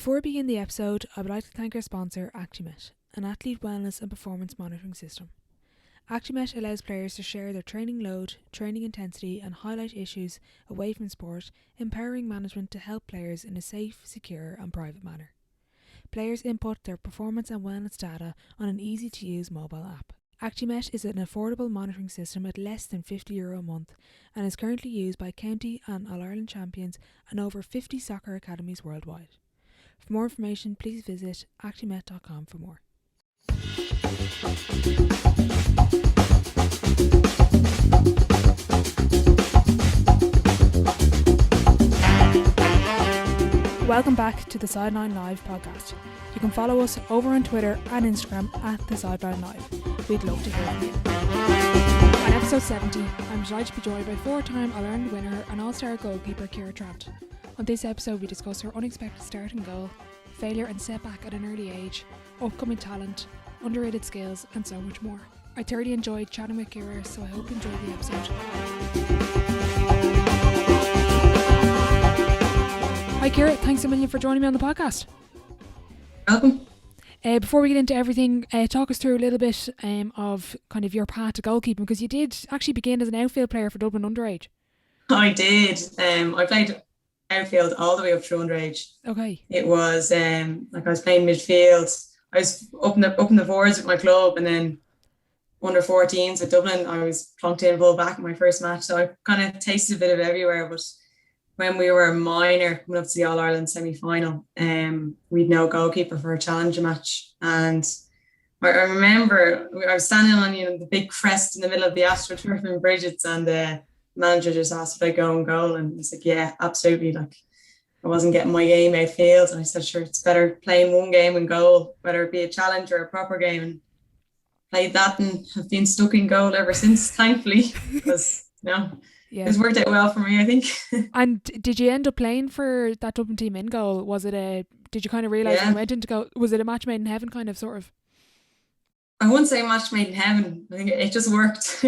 Before we begin the episode, I would like to thank our sponsor, Actimet, an athlete wellness and performance monitoring system. Actimet allows players to share their training load, training intensity and highlight issues away from sport, empowering management to help players in a safe, secure and private manner. Players input their performance and wellness data on an easy-to-use mobile app. Actimet is an affordable monitoring system at less than €50 a month and is currently used by county and All-Ireland champions and over 50 soccer academies worldwide. For more information, please visit actimet.com for more. Welcome back to the Sideline Live podcast. You can follow us over on Twitter and Instagram at the Sideline Live. We'd love to hear from you. On episode 70, I'm delighted to be joined by four-time All-Ireland winner and All-Star goalkeeper Ciara Trant. On this episode, we discuss her unexpected start and goal, failure and setback at an early age, upcoming talent, underrated skills, and so much more. I thoroughly enjoyed chatting with Ciara, so I hope you enjoyed the episode. Hi Ciara, thanks a million for joining me on the podcast. Welcome. Before we get into everything, talk us through a little bit of kind of your path to goalkeeping, because you did actually begin as an outfield player for Dublin underage. I did. I played outfield all the way up through underage. Okay. It was like I was playing midfield. I was up in the forwards with my club, and then under 14s at Dublin, I was plunked in full back in my first match. So I kind of tasted a bit of everywhere. But when we were minor, coming up to the All Ireland semi-final, we'd no goalkeeper for a challenger match, and I remember I was standing on the big crest in the middle of the AstroTurf in Bridget's, and the manager just asked if I go and goal, and I was like, yeah, absolutely. Like, I wasn't getting my game outfield, and I said, sure, it's better playing one game in goal, whether it be a challenge or a proper game, and played that and have been stuck in goal ever since, thankfully, because it's worked out well for me, I think. And did you end up playing for that Dublin team in goal? Did you kind of realise when you went into goal, was it a match made in heaven kind of sort of? I wouldn't say match made in heaven. I think it just worked.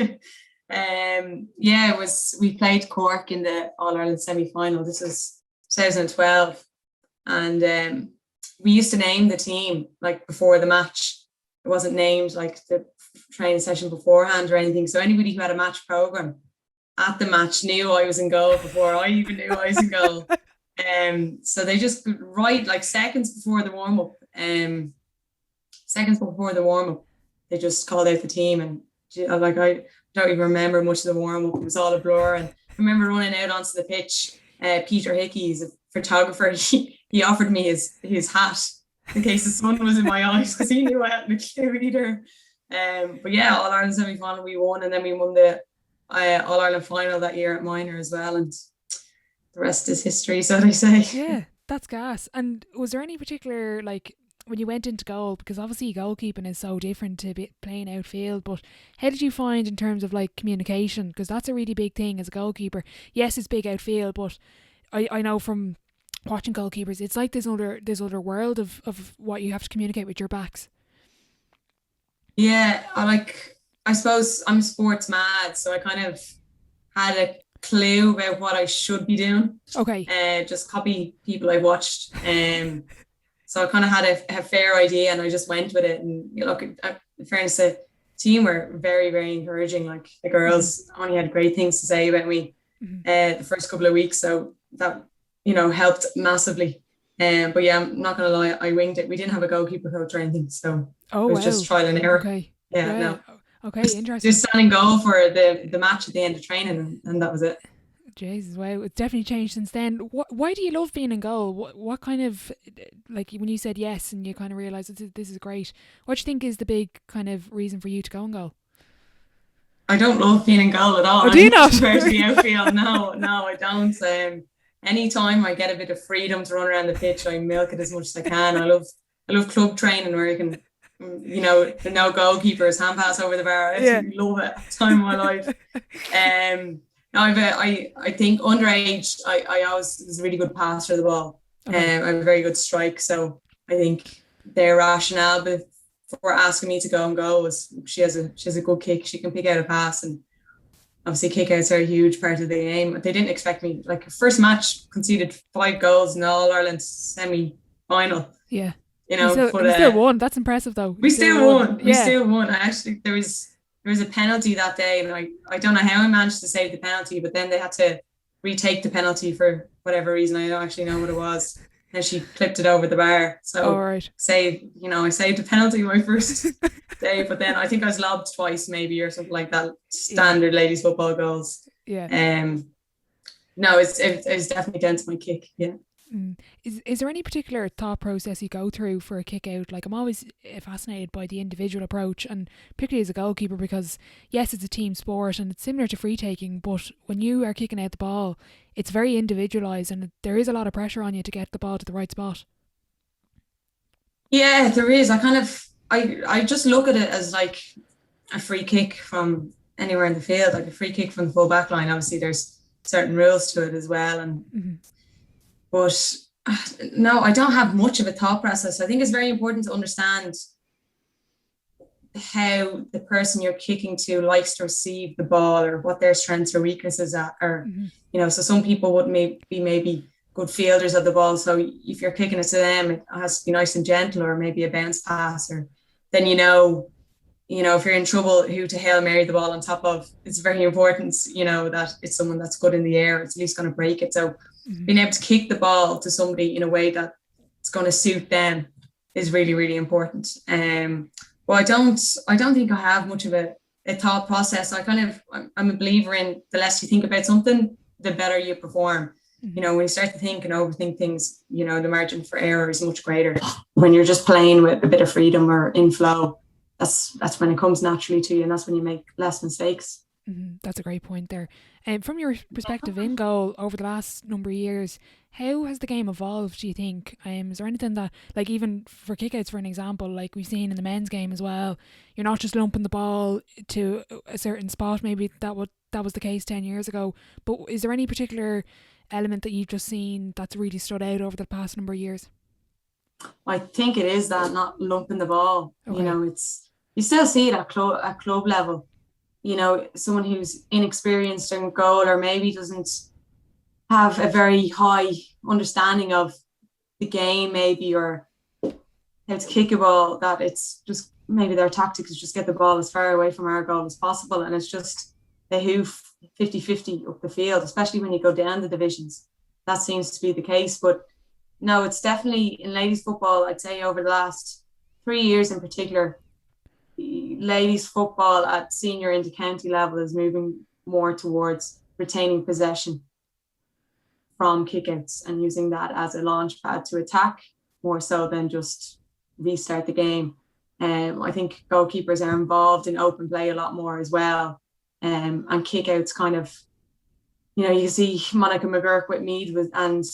It was. We played Cork in the All Ireland semi-final. This was 2012, and we used to name the team like before the match. It wasn't named like the training session beforehand or anything. So anybody who had a match program at the match knew I was in goal before I even knew I was in goal. So they just like seconds before the warm up. They just called out the team, and I don't even remember much of the warm up. It was all a blur. And I remember running out onto the pitch. Peter Hickey is a photographer. He offered me his hat in case the sun was in my eyes, because he knew I hadn't a clue either. But yeah, All Ireland semi-final we won, and then we won the All Ireland final that year at minor as well, and the rest is history, so they say. Yeah, that's gas. And was there any particular, like, when you went into goal, because obviously goalkeeping is so different to playing outfield, but how did you find in terms of like communication, because that's a really big thing as a goalkeeper? Yes, it's big outfield, but I know from watching goalkeepers, it's like this other world of what you have to communicate with your backs. Yeah, I suppose I'm sports mad, so I kind of had a clue about what I should be doing. Okay. Just copy people I've watched. So I kind of had a fair idea, and I just went with it. And look, in fairness, the team were very, very encouraging. Like, the girls only had great things to say about me the first couple of weeks. So that, helped massively. But yeah, I'm not going to lie, I winged it. We didn't have a goalkeeper coach or anything. So it was just trial and error. Okay. Yeah. No. Okay, interesting. Just standing goal for the match at the end of training, and that was it. Jesus, wow, it's definitely changed since then. Why do you love being in goal? What kind of, like, when you said yes and you kind of realised this is great, what do you think is the big kind of reason for you to go in goal? I don't love being in goal at all. Oh, do you not? Compared to the outfield, no, I don't. Anytime I get a bit of freedom to run around the pitch, I milk it as much as I can. I love club training where you can, the no goalkeepers, hand pass over the bar. I absolutely love it. Time of my life. I think underage, I always was a really good passer of the ball. Okay. I have a very good strike. So I think their rationale for asking me to go and goal was she has a good kick. She can pick out a pass, and obviously kickouts are a huge part of the game. They didn't expect me, like, first match conceded 5 goals in All Ireland semi final. Yeah. But You still won. That's impressive, though. We still won. We Yeah. still won. Actually, there was a penalty that day, and I don't know how I managed to save the penalty, but then they had to retake the penalty for whatever reason. I don't actually know what it was. And she clipped it over the bar. So I saved the penalty my first day, but then I think I was lobbed twice maybe or something like that. Standard ladies football goals. Yeah. No, it's definitely down to my kick. Yeah. Is there any particular thought process you go through for a kick out? Like, I'm always fascinated by the individual approach, and particularly as a goalkeeper, because yes, it's a team sport and it's similar to free taking, but when you are kicking out the ball, it's very individualised and there is a lot of pressure on you to get the ball to the right spot. Yeah, there is. I just look at it as like a free kick from anywhere in the field, like a free kick from the full back line. Obviously there's certain rules to it as well, and but no, I don't have much of a thought process. I think it's very important to understand how the person you're kicking to likes to receive the ball, or what their strengths or weaknesses are. So some people would maybe good fielders of the ball. So if you're kicking it to them, it has to be nice and gentle, or maybe a bounce pass, or then if you're in trouble, who to Hail Mary the ball on top of. It's very important, that it's someone that's good in the air. It's at least going to break it. So being able to kick the ball to somebody in a way that it's going to suit them is really, really important. But I don't think I have much of a thought process. I'm a believer in the less you think about something, the better you perform. When you start to think and overthink things, the margin for error is much greater. When you're just playing with a bit of freedom or in flow, that's when it comes naturally to you, and that's when you make less mistakes. That's a great point there. And from your perspective in goal over the last number of years, how has the game evolved, do you think? Is there anything that, like, even for kickouts, for an example, like we've seen in the men's game as well, you're not just lumping the ball to a certain spot, maybe that was the case 10 years ago, but is there any particular element that you've just seen that's really stood out over the past number of years? I think it is that, not lumping the ball. Okay. You still see it at club level. Someone who's inexperienced in goal, or maybe doesn't have a very high understanding of the game, maybe, or how to kick a ball, that it's just maybe their tactics is just get the ball as far away from our goal as possible, and it's just they hoof 50-50 up the field, especially when you go down the divisions. That seems to be the case. But no, it's definitely in ladies football, I'd say over the last 3 years in particular, ladies football at senior into county level is moving more towards retaining possession from kickouts and using that as a launch pad to attack, more so than just restart the game. I think goalkeepers are involved in open play a lot more as well, and kickouts kind of, you see Monica McGurk with Meath and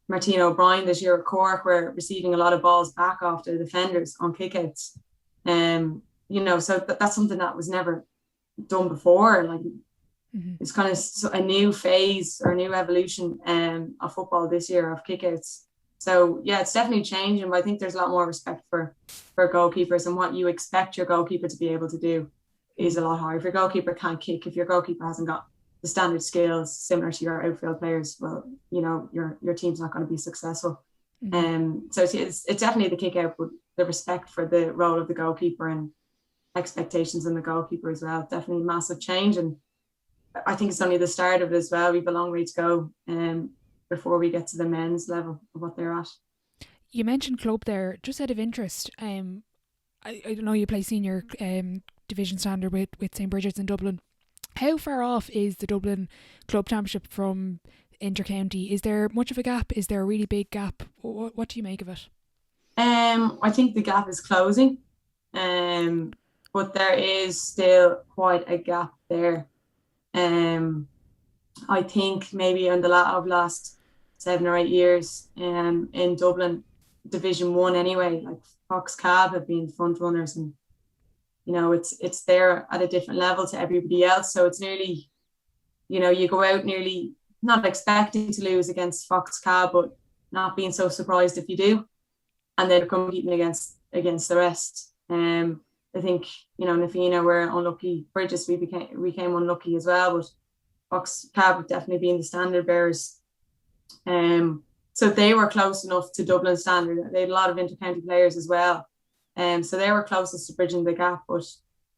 Martina O'Brien this year at Cork were receiving a lot of balls back off the defenders on kickouts. So that's something that was never done before. Like, it's kind of a new phase or a new evolution of football this year, of kickouts. So yeah, it's definitely changing, but I think there's a lot more respect for goalkeepers, and what you expect your goalkeeper to be able to do is a lot higher. If your goalkeeper can't kick, if your goalkeeper hasn't got the standard skills similar to your outfield players, well, your team's not going to be successful. So it's definitely the kick out, but the respect for the role of the goalkeeper and expectations on the goalkeeper as well, definitely massive change. And I think it's only the start of it as well. We have a long way to go before we get to the men's level of what they're at. You mentioned club there, just out of interest. I know you play senior division standard with St. Bridget's in Dublin. How far off is the Dublin Club Championship from intercounty? Is there much of a gap? Is there a really big gap? What do you make of it? I think the gap is closing, but there is still quite a gap there. I think maybe in the last 7 or 8 years in Dublin, Division 1 anyway, like Fox Cab have been front runners, and it's there at a different level to everybody else. So it's nearly, you go out nearly not expecting to lose against Fox Cab, but not being so surprised if you do, and then competing against the rest. I think Nafina were unlucky. Bridges we became unlucky as well, but Fox Cab would definitely be in the standard bearers. So they were close enough to Dublin standard. They had a lot of intercounty players as well. So they were closest to bridging the gap, but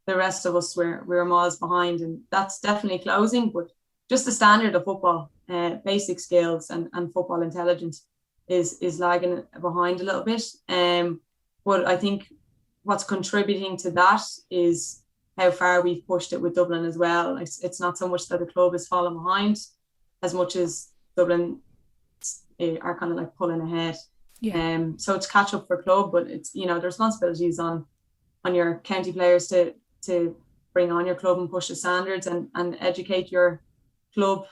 the rest of us were miles behind, and that's definitely closing. But just the standard of football, basic skills and football intelligence is lagging behind a little bit. But I think what's contributing to that is how far we've pushed it with Dublin as well. It's not so much that the club is falling behind as much as Dublin are kind of like pulling ahead. Yeah. So it's catch up for club, but it's, the responsibilities on your county players to bring on your club and push the standards and educate your club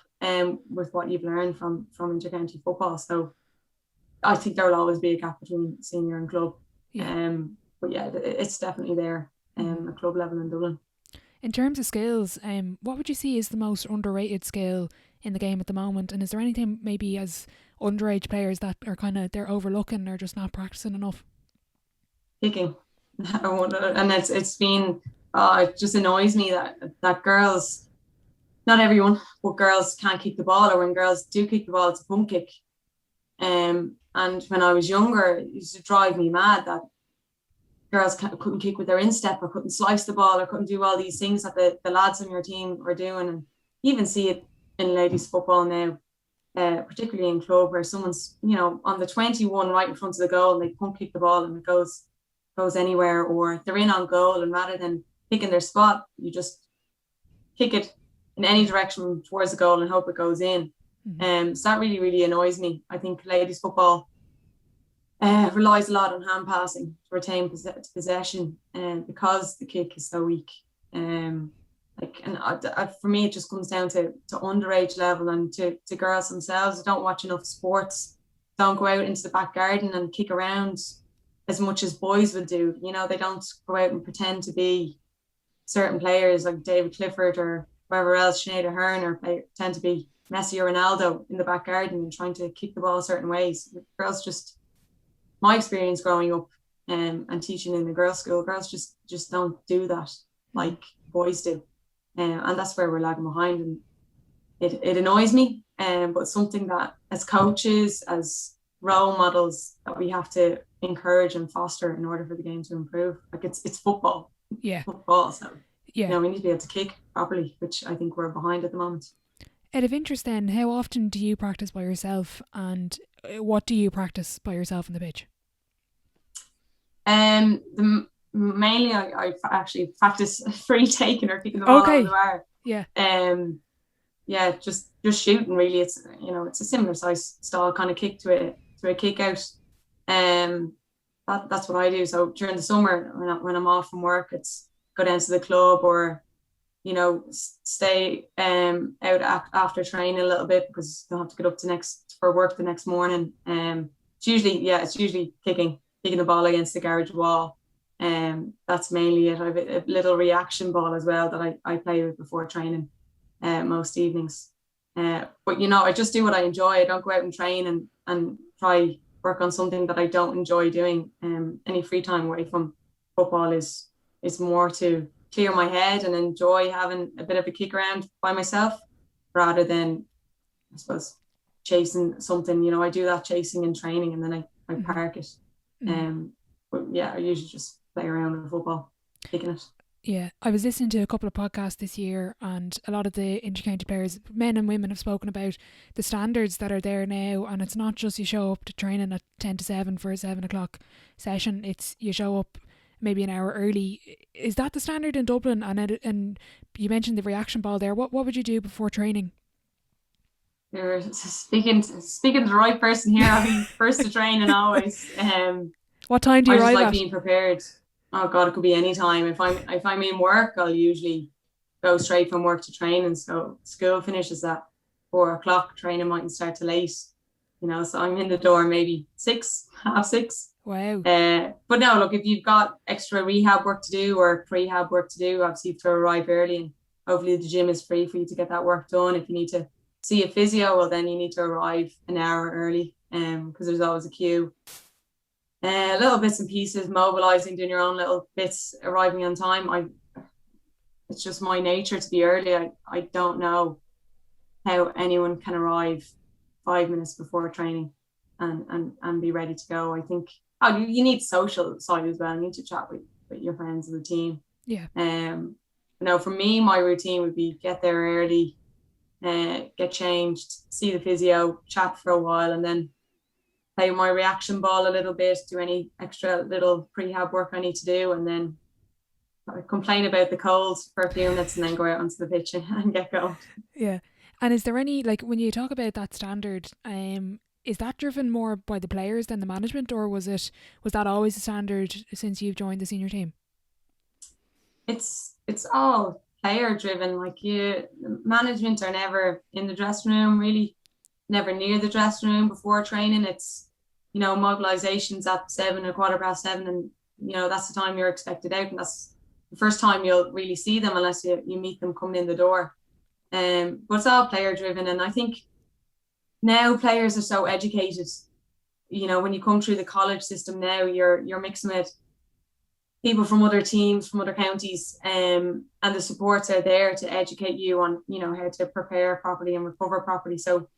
with what you've learned from intercounty football. So I think there will always be a gap between senior and club. Yeah. But yeah, it's definitely there at club level in Dublin. In terms of skills, what would you see is the most underrated skill in the game at the moment? And is there anything maybe as underage players that are they're overlooking or just not practicing enough? Kicking. And it's been, it just annoys me that girls, not everyone, but girls can't kick the ball, or when girls do kick the ball, it's a pump kick. And when I was younger, it used to drive me mad that girls couldn't kick with their instep, or couldn't slice the ball, or couldn't do all these things that the lads on your team were doing. And you even see it in ladies football now, particularly in club, where someone's, on the 21 right in front of the goal, and they pump kick the ball and it goes anywhere, or they're in on goal, and rather than picking their spot, you just kick it in any direction towards the goal and hope it goes in. So that really, really annoys me. I think ladies football relies a lot on hand passing to retain possession, because the kick is so weak. For me, it just comes down to underage level and to girls themselves. They don't watch enough sports, don't go out into the back garden and kick around as much as boys would do. They don't go out and pretend to be certain players like David Clifford or whoever else, Sinead Ahern, or pretend to be Messi or Ronaldo in the back garden and trying to kick the ball certain ways. Girls just, my experience growing up and teaching in the girls' school, girls just don't do that like boys do. And that's where we're lagging behind. And it annoys me, but it's something that as coaches, as role models, that we have to encourage and foster in order for the game to improve. Like it's football. Yeah. Football. So, yeah. We need to be able to kick properly, which I think we're behind at the moment. Out of interest then, how often do you practice by yourself, and what do you practice by yourself on the pitch? Mainly I actually practice free taking or kicking the ball out of the bar. Yeah. Yeah, just shooting really. It's it's a similar size style kind of kick to a kick out. That's what I do. So during the summer when I'm off from work, it's go down to the club, or stay out after training a little bit because I don't have to get up for work the next morning. It's usually kicking the ball against the garage wall. That's mainly it. I have a little reaction ball as well that I play with before training most evenings. But I just do what I enjoy. I don't go out and train and try work on something that I don't enjoy doing. Any free time away from football is more to clear my head and enjoy having a bit of a kick around by myself, rather than, I suppose, chasing something. I do that chasing and training, and then I park it. But yeah, I usually just play around with football, kicking it. Yeah, I was listening to a couple of podcasts this year, and a lot of the intercounty players, men and women, have spoken about the standards that are there now. And it's not just you show up to training at 10 to 7 for a 7 o'clock session. It's you show up maybe an hour early. Is that the standard in Dublin? And you mentioned the reaction ball there. What would you do before training? You're speaking to the right person here. I'll be first to train and always. What time do you arrive I just like at? being prepared. Oh God, it could be any time. If I'm in work, I'll usually go straight from work to training. So school finishes at 4 o'clock. Training mightn't start till 8. So I'm in the door maybe 6, half 6. Wow. But no, look, if you've got extra rehab work to do or prehab work to do, obviously you have to arrive early, and hopefully the gym is free for you to get that work done. If you need to see a physio, well then you need to arrive an hour early, because there's always a queue. Little bits and pieces, mobilising, doing your own little bits, arriving on time. It's just my nature to be early. I don't know how anyone can arrive 5 minutes before training and be ready to go. I think you need social side as well. You need to chat with your friends and the team. Yeah. For me, my routine would be get there early, get changed, see the physio, chat for a while, and then play my reaction ball a little bit, do any extra little prehab work I need to do, and then complain about the cold for a few minutes and then go out onto the pitch and get going. Yeah. And is there any, like, when you talk about that standard, is that driven more by the players than the management, or was that always the standard since you've joined the senior team? It's all player driven. Like, management are never in the dressing room, really, never near the dressing room before training. It's, mobilizations at 7 or 7:15, and that's the time you're expected out, and that's the first time you'll really see them unless you meet them coming in the door. But it's all player driven, and I think now players are so educated. When you come through the college system now, you're mixing with people from other teams, from other counties, and the supports are there to educate you on how to prepare properly and recover properly. So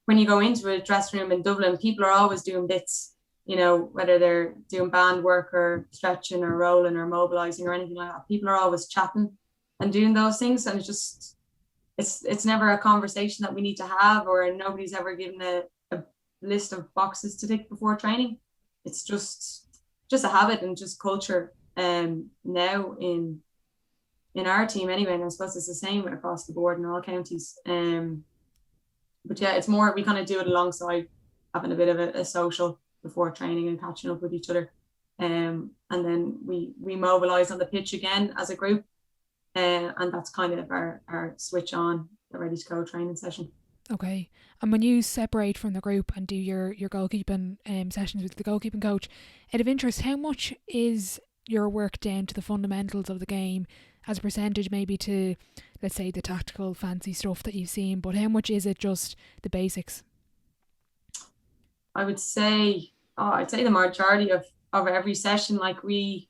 when you go into a dressing room in Dublin, people are always doing bits, whether they're doing band work or stretching or rolling or mobilizing or anything like that. People are always chatting and doing those things, and it's never a conversation that we need to have, or nobody's ever given a list of boxes to tick before training. It's just a habit and just culture now in our team anyway, and I suppose it's the same across the board in all counties. But yeah, it's more, we kind of do it alongside having a bit of a social before training and catching up with each other. And then we mobilise on the pitch again as a group. And that's kind of our switch on, the ready to go training session. Okay. And when you separate from the group and do your goalkeeping sessions with the goalkeeping coach, out of interest, how much is your work down to the fundamentals of the game as a percentage maybe to, let's say, the tactical fancy stuff that you've seen, but how much is it just the basics? I would say, I'd say the majority of every session, like we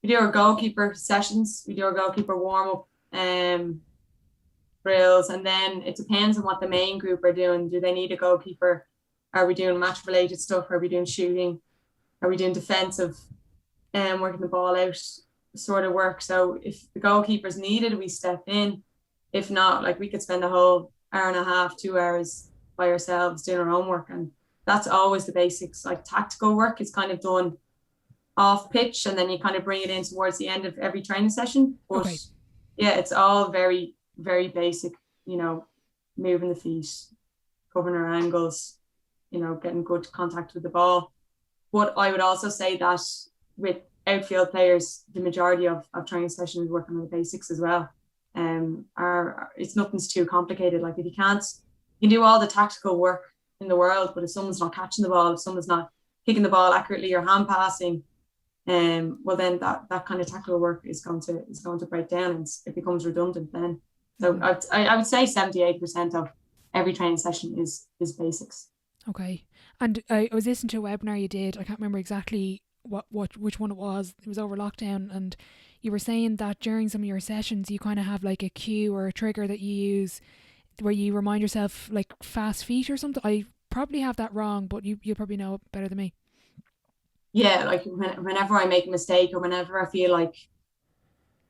do our goalkeeper sessions, we do our goalkeeper warm-up drills, and then it depends on what the main group are doing. Do they need a goalkeeper? Are we doing match-related stuff? Are we doing shooting? Are we doing defensive and working the ball out sort of work? So if the goalkeeper's needed, we step in. If not, like, we could spend a whole hour and a half, 2 hours by ourselves doing our own work, and that's always the basics. Like, tactical work is kind of done off pitch, and then you kind of bring it in towards the end of every training session. But okay. Yeah, it's all very, very basic, moving the feet, covering our angles, getting good contact with the ball. But I would also say that with outfield players, the majority of training sessions is working on the basics as well. It's nothing's too complicated. Like, if you can do all the tactical work in the world, but if someone's not catching the ball, if someone's not kicking the ball accurately or hand passing, well, then that kind of tactical work is going to break down, and it becomes redundant then. So I would say 78% of every training session is basics. Okay. And I was listening to a webinar you did. I can't remember exactly which one it was. It was over lockdown, and you were saying that during some of your sessions you kind of have like a cue or a trigger that you use where you remind yourself, like fast feet or something. I probably have that wrong, but you probably know it better than me. Yeah, like whenever I make a mistake, or whenever I feel like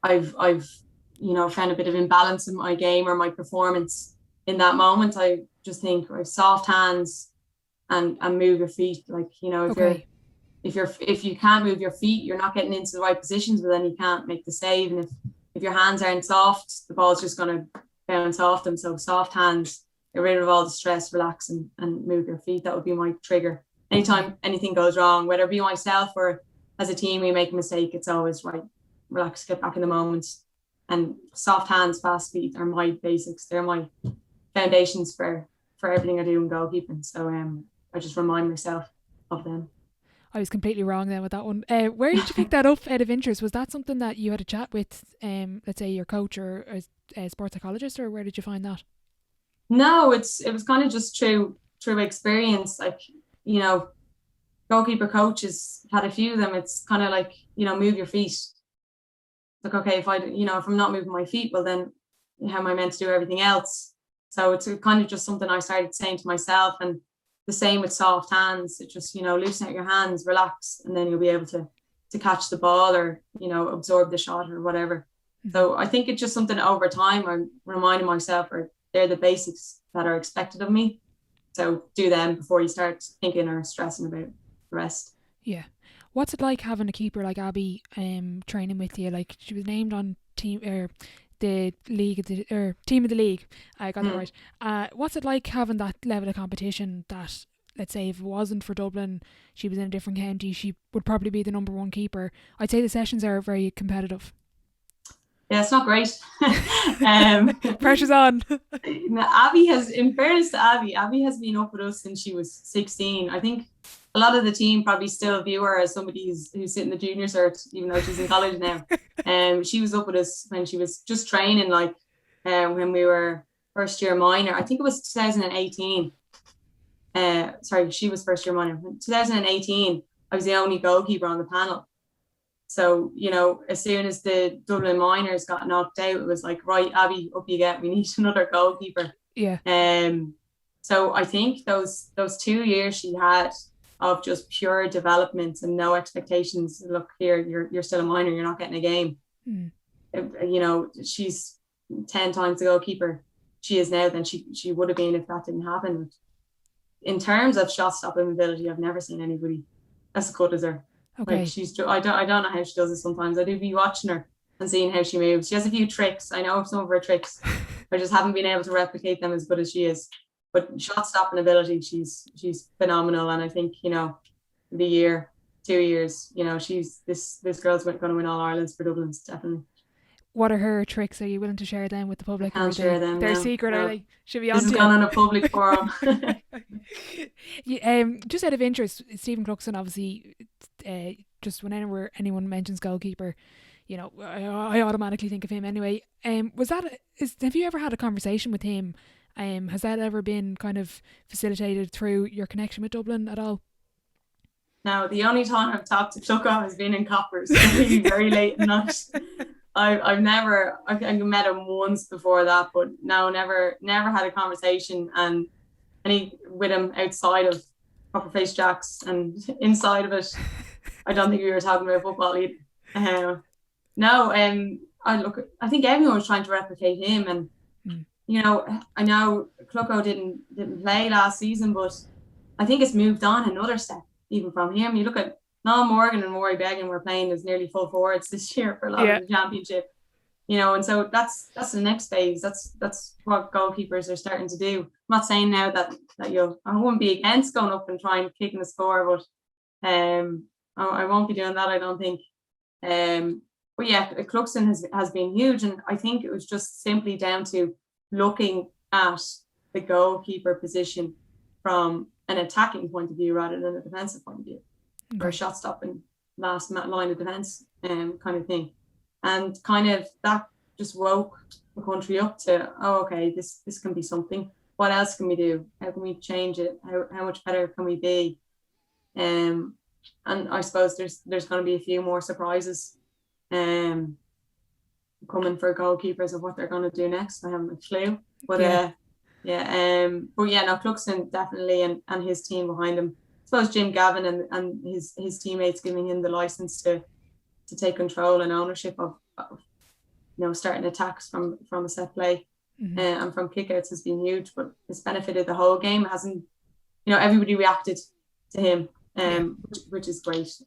I've found a bit of imbalance in my game or my performance, in that moment I just think, soft hands and move your feet. Like, if you can't move your feet, you're not getting into the right positions, but then you can't make the save. And if your hands aren't soft, the ball's just going to bounce off them. So soft hands, get rid of all the stress, relax and move your feet. That would be my trigger. Anytime anything goes wrong, whether it be myself or as a team, we make a mistake, it's always right, relax, get back in the moment. And soft hands, fast feet are my basics. They're my foundations for everything I do in goalkeeping. So I just remind myself of them. I was completely wrong then with that one. Where did you pick that up out of interest? Was that something that you had a chat with, let's say, your coach or a sports psychologist, or where did you find that? No, it was kind of just through experience. Like, goalkeeper coaches, had a few of them. It's kind of like, move your feet. Like, okay, if I'm not moving my feet, well then how am I meant to do everything else? So it's kind of just something I started saying to myself, and the same with soft hands. It just, loosen out your hands, relax, and then you'll be able to catch the ball or, absorb the shot or whatever. So I think it's just something over time I'm reminding myself, or they're the basics that are expected of me. So do them before you start thinking or stressing about the rest. Yeah. What's it like having a keeper like Abby training with you? Like, she was named on the league team of the league. I got that right. What's it like having that level of competition that, let's say, if it wasn't for Dublin, she was in a different county, she would probably be the number one keeper. I'd say the sessions are very competitive. Yeah, it's not great. Pressure's on. Abby has, in fairness to Abby has been up with us since she was 16. I think a lot of the team probably still view her as somebody who's sitting the junior cert, even though she's in college now. She was up with us when she was just training, like when we were first year minor. I think it was 2018. Sorry, she was first year minor. 2018, I was the only goalkeeper on the panel. So, as soon as the Dublin minors got knocked out, it was like, right, Abby, up you get. We need another goalkeeper. Yeah. So I think those 2 years she had of just pure development and no expectations. Look here, you're still a minor. You're not getting a game. She's 10 times the goalkeeper she is now than she would have been if that didn't happen. In terms of shot stopping ability, I've never seen anybody as good as her. Okay. Like I don't know how she does it sometimes. I do be watching her and seeing how she moves. She has a few tricks. I know some of her tricks. I just haven't been able to replicate them as good as she is. But shot stopping ability, she's phenomenal. And I think, the year, 2 years, she's this girl's going to win All Irelands for Dublin, definitely. What are her tricks? Are you willing to share them with the public? I can't share them. They're no, secret, no. Are they? Should be on. This is gone on a public forum. Just out of interest, Stephen Cluxton, obviously, just whenever anyone mentions goalkeeper, I automatically think of him anyway. Have you ever had a conversation with him? Has that ever been kind of facilitated through your connection with Dublin at all? No, the only time I've talked to Clucko has been in Coppers, very, very late at night. I've never, I met him once before that, but no, never had a conversation and any with him outside of Proper Face Jacks, and inside of it, I don't think we were talking about football either. I think everyone was trying to replicate him, and I know Clucko didn't play last season, but I think it's moved on another step even from him. You look at Noel Morgan and Rory Beggan were playing as nearly full forwards this year for a lot of the championship, and so that's the next phase. That's what goalkeepers are starting to do. I'm not saying now that I wouldn't be against going up and trying kicking the score, but I won't be doing that, I don't think. But yeah, Cluxton has been huge, and I think it was just simply down to looking at the goalkeeper position from an attacking point of view rather than a defensive point of view, or shot stopping last line of defense kind of thing, and kind of that just woke the country up to, okay, this can be something. What else can we do? How can we change it? How much better can we be? And I suppose there's going to be a few more surprises coming for goalkeepers of what they're going to do next. I haven't a clue, but Cluxton definitely, and his team behind him. I suppose Jim Gavin and his teammates giving him the license to take control and ownership of starting attacks from a set play, and from kickouts has been huge, but it's benefited the whole game. It hasn't, everybody reacted to him, which is great.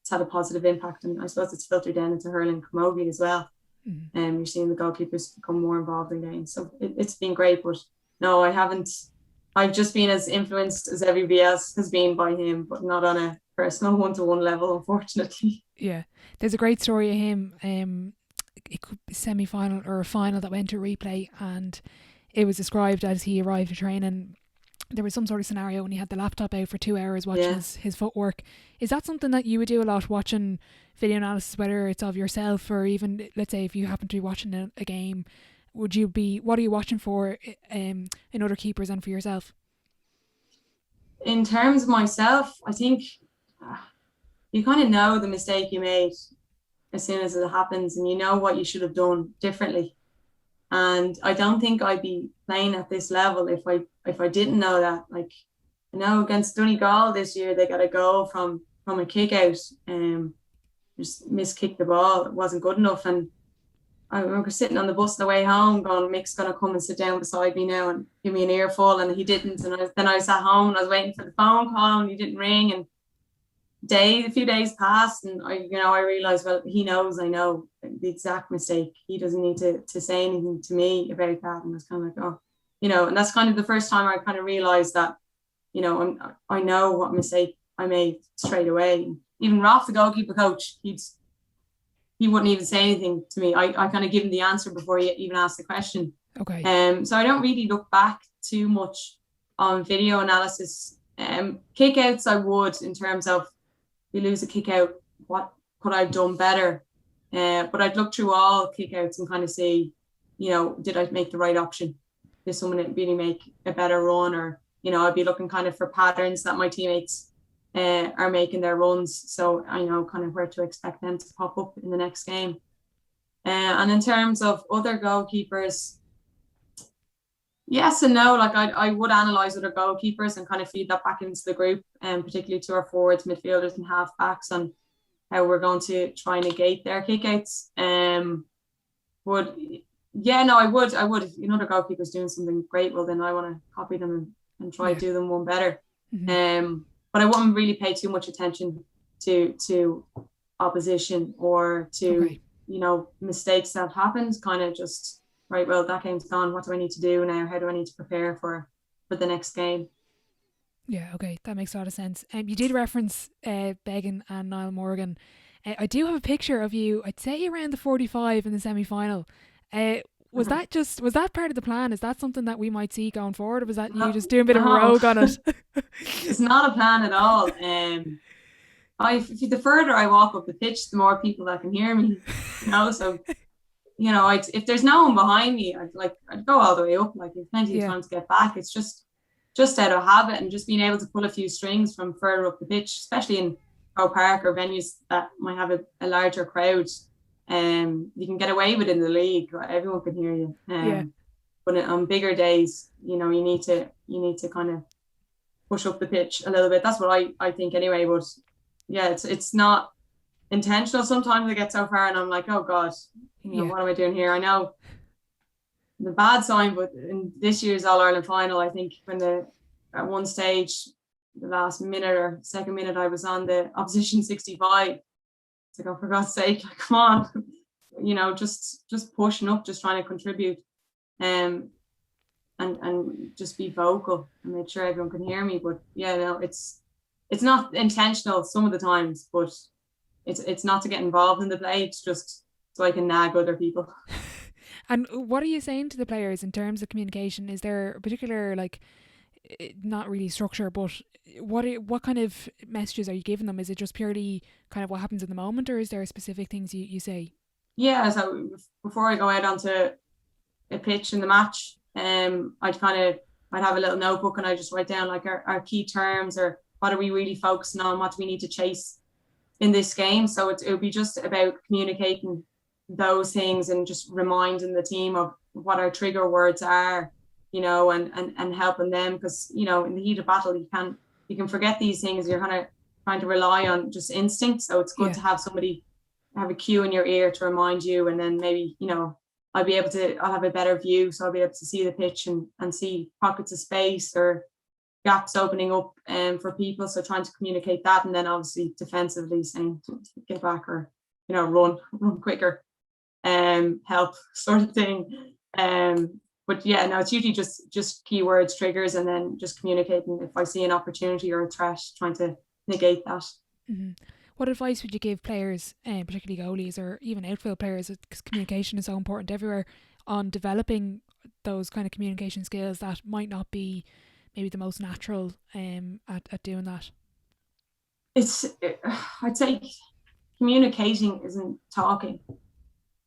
It's had a positive impact, and I suppose it's filtered down into hurling camogie as well. You're seeing the goalkeepers become more involved in games, so it's been great. But no, I haven't. I've just been as influenced as everybody else has been by him, but not on a personal one-to-one level, unfortunately. Yeah, there's a great story of him. It could be semi-final or a final that went to replay, and it was described as he arrived to training. There was some sort of scenario when he had the laptop out for 2 hours watching his footwork. Is that something that you would do a lot, watching video analysis, whether it's of yourself or even, let's say, if you happen to be watching a game, what are you watching for in other keepers and for yourself? In terms of myself, I think you kind of know the mistake you made as soon as it happens, and you know what you should have done differently. And I don't think I'd be playing at this level if I didn't know that. Like, I know against Donegal this year, they got a goal from a kick out. Just miskicked the ball. It wasn't good enough. And I remember sitting on the bus on the way home going, Mick's going to come and sit down beside me now and give me an earful. And he didn't. And then I sat home and I was waiting for the phone call and he didn't ring. And a few days passed and I realized, well, he knows I know the exact mistake. He doesn't need to say anything to me about that. And I was kind of like, oh, and that's kind of the first time I kind of realized that, I know what mistake I made straight away. Even Ralph, the goalkeeper coach, he wouldn't even say anything to me. I kind of give him the answer before he even asked the question. Okay. So I don't really look back too much on video analysis. Kickouts I would, in terms of, you lose a kick out, what could I have done better? But I'd look through all kickouts and kind of see, did I make the right option? Did someone really make a better run? Or, I'd be looking kind of for patterns that my teammates are making their runs. So I know kind of where to expect them to pop up in the next game. And in terms of other goalkeepers, yes and no. Like I would analyse other goalkeepers and kind of feed that back into the group, and particularly to our forwards, midfielders, and half backs, on how we're going to try and negate their kickouts. I would. If another goalkeeper's doing something great, well then I want to copy them and try to do them one better. Mm-hmm. But I wouldn't really pay too much attention to opposition or to mistakes that happens. Kind of just, right, well, that game's gone. What do I need to do now? How do I need to prepare for the next game? Yeah, okay, that makes a lot of sense. You did reference Began and Niall Morgan. I do have a picture of you, I'd say around the 45 in the semi-final. Was that part of the plan? Is that something that we might see going forward, or was that you just doing a bit of a rogue on it? It's not a plan at all. The further I walk up the pitch, the more people that can hear me. So if there's no one behind me, I'd go all the way up. Like, there's plenty of time to get back. It's just out of habit and just being able to pull a few strings from further up the pitch, especially in Croke Park or venues that might have a larger crowd. You can get away with it in the league. Everyone can hear you. But on bigger days, you need to kind of push up the pitch a little bit. That's what I think anyway. But yeah, it's not intentional. Sometimes I get so far and I'm like, oh God, what am I doing here? I know the bad sign, but in this year's All-Ireland final, I think at one stage, the last minute or second minute, I was on the opposition 65. It's like, oh, for God's sake, come on, just pushing up, just trying to contribute, and just be vocal and make sure everyone can hear me. But yeah, no, it's not intentional some of the times, but it's not to get involved in the play. It's just so I can nag other people. And what are you saying to the players in terms of communication? Is there a particular, not really structure, but what kind of messages are you giving them? Is it just purely kind of what happens in the moment, or is there specific things you say? Yeah, so before I go out onto a pitch in the match, I'd have a little notebook and I just write down our key terms, or what are we really focusing on, what do we need to chase in this game. So it would be just about communicating those things and just reminding the team of what our trigger words are, and helping them, because in the heat of battle you can forget these things. You're kind of trying to rely on just instinct, so it's good to have somebody have a cue in your ear to remind you, and then maybe I'll have a better view, so I'll be able to see the pitch and see pockets of space or gaps opening up for people. So trying to communicate that, and then obviously defensively saying get back, or run quicker, help, sort of thing. But yeah, no, it's usually just keywords, triggers, and then just communicating if I see an opportunity or a threat, trying to negate that. Mm-hmm. What advice would you give players, particularly goalies or even outfield players, because communication is so important everywhere, on developing those kind of communication skills that might not be maybe the most natural at doing that? I'd say communicating isn't talking.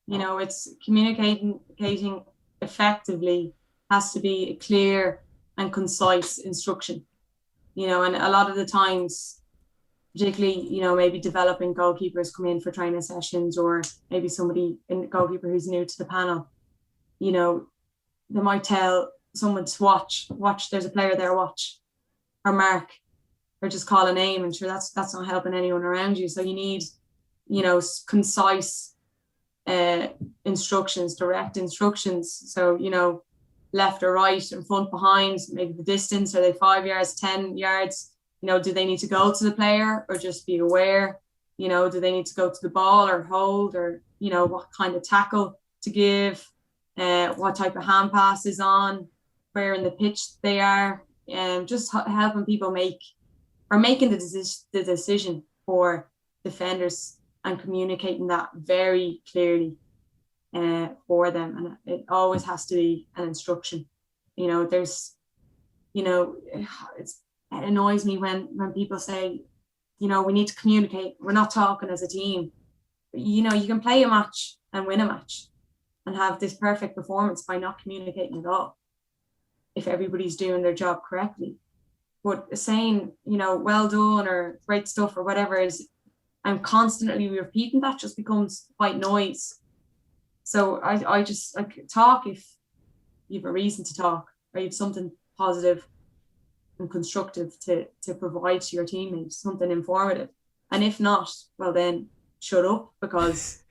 It's communicating effectively has to be a clear and concise instruction. And a lot of the times, particularly, maybe developing goalkeepers come in for training sessions, or maybe somebody in goalkeeper who's new to the panel, they might tell someone to watch, there's a player there, watch. or mark or just call a name, and sure that's not helping anyone around you. So you need, concise instructions, direct instructions. So, left or right, in front, behind, maybe the distance, are they 5 yards, 10 yards? Do they need to go to the player or just be aware? Do they need to go to the ball or hold, or, what kind of tackle to give, what type of hand pass is on, where in the pitch they are, and just helping people making the decision for defenders and communicating that very clearly for them. And it always has to be an instruction. It annoys me when people say, we need to communicate. We're not talking as a team. You can play a match and win a match and have this perfect performance by not communicating at all, if everybody's doing their job correctly. But saying, well done or great stuff or whatever I'm constantly repeating that, just becomes white noise. So I just talk if you have a reason to talk, or you have something positive and constructive to provide to your teammates, something informative. And if not, well then shut up, because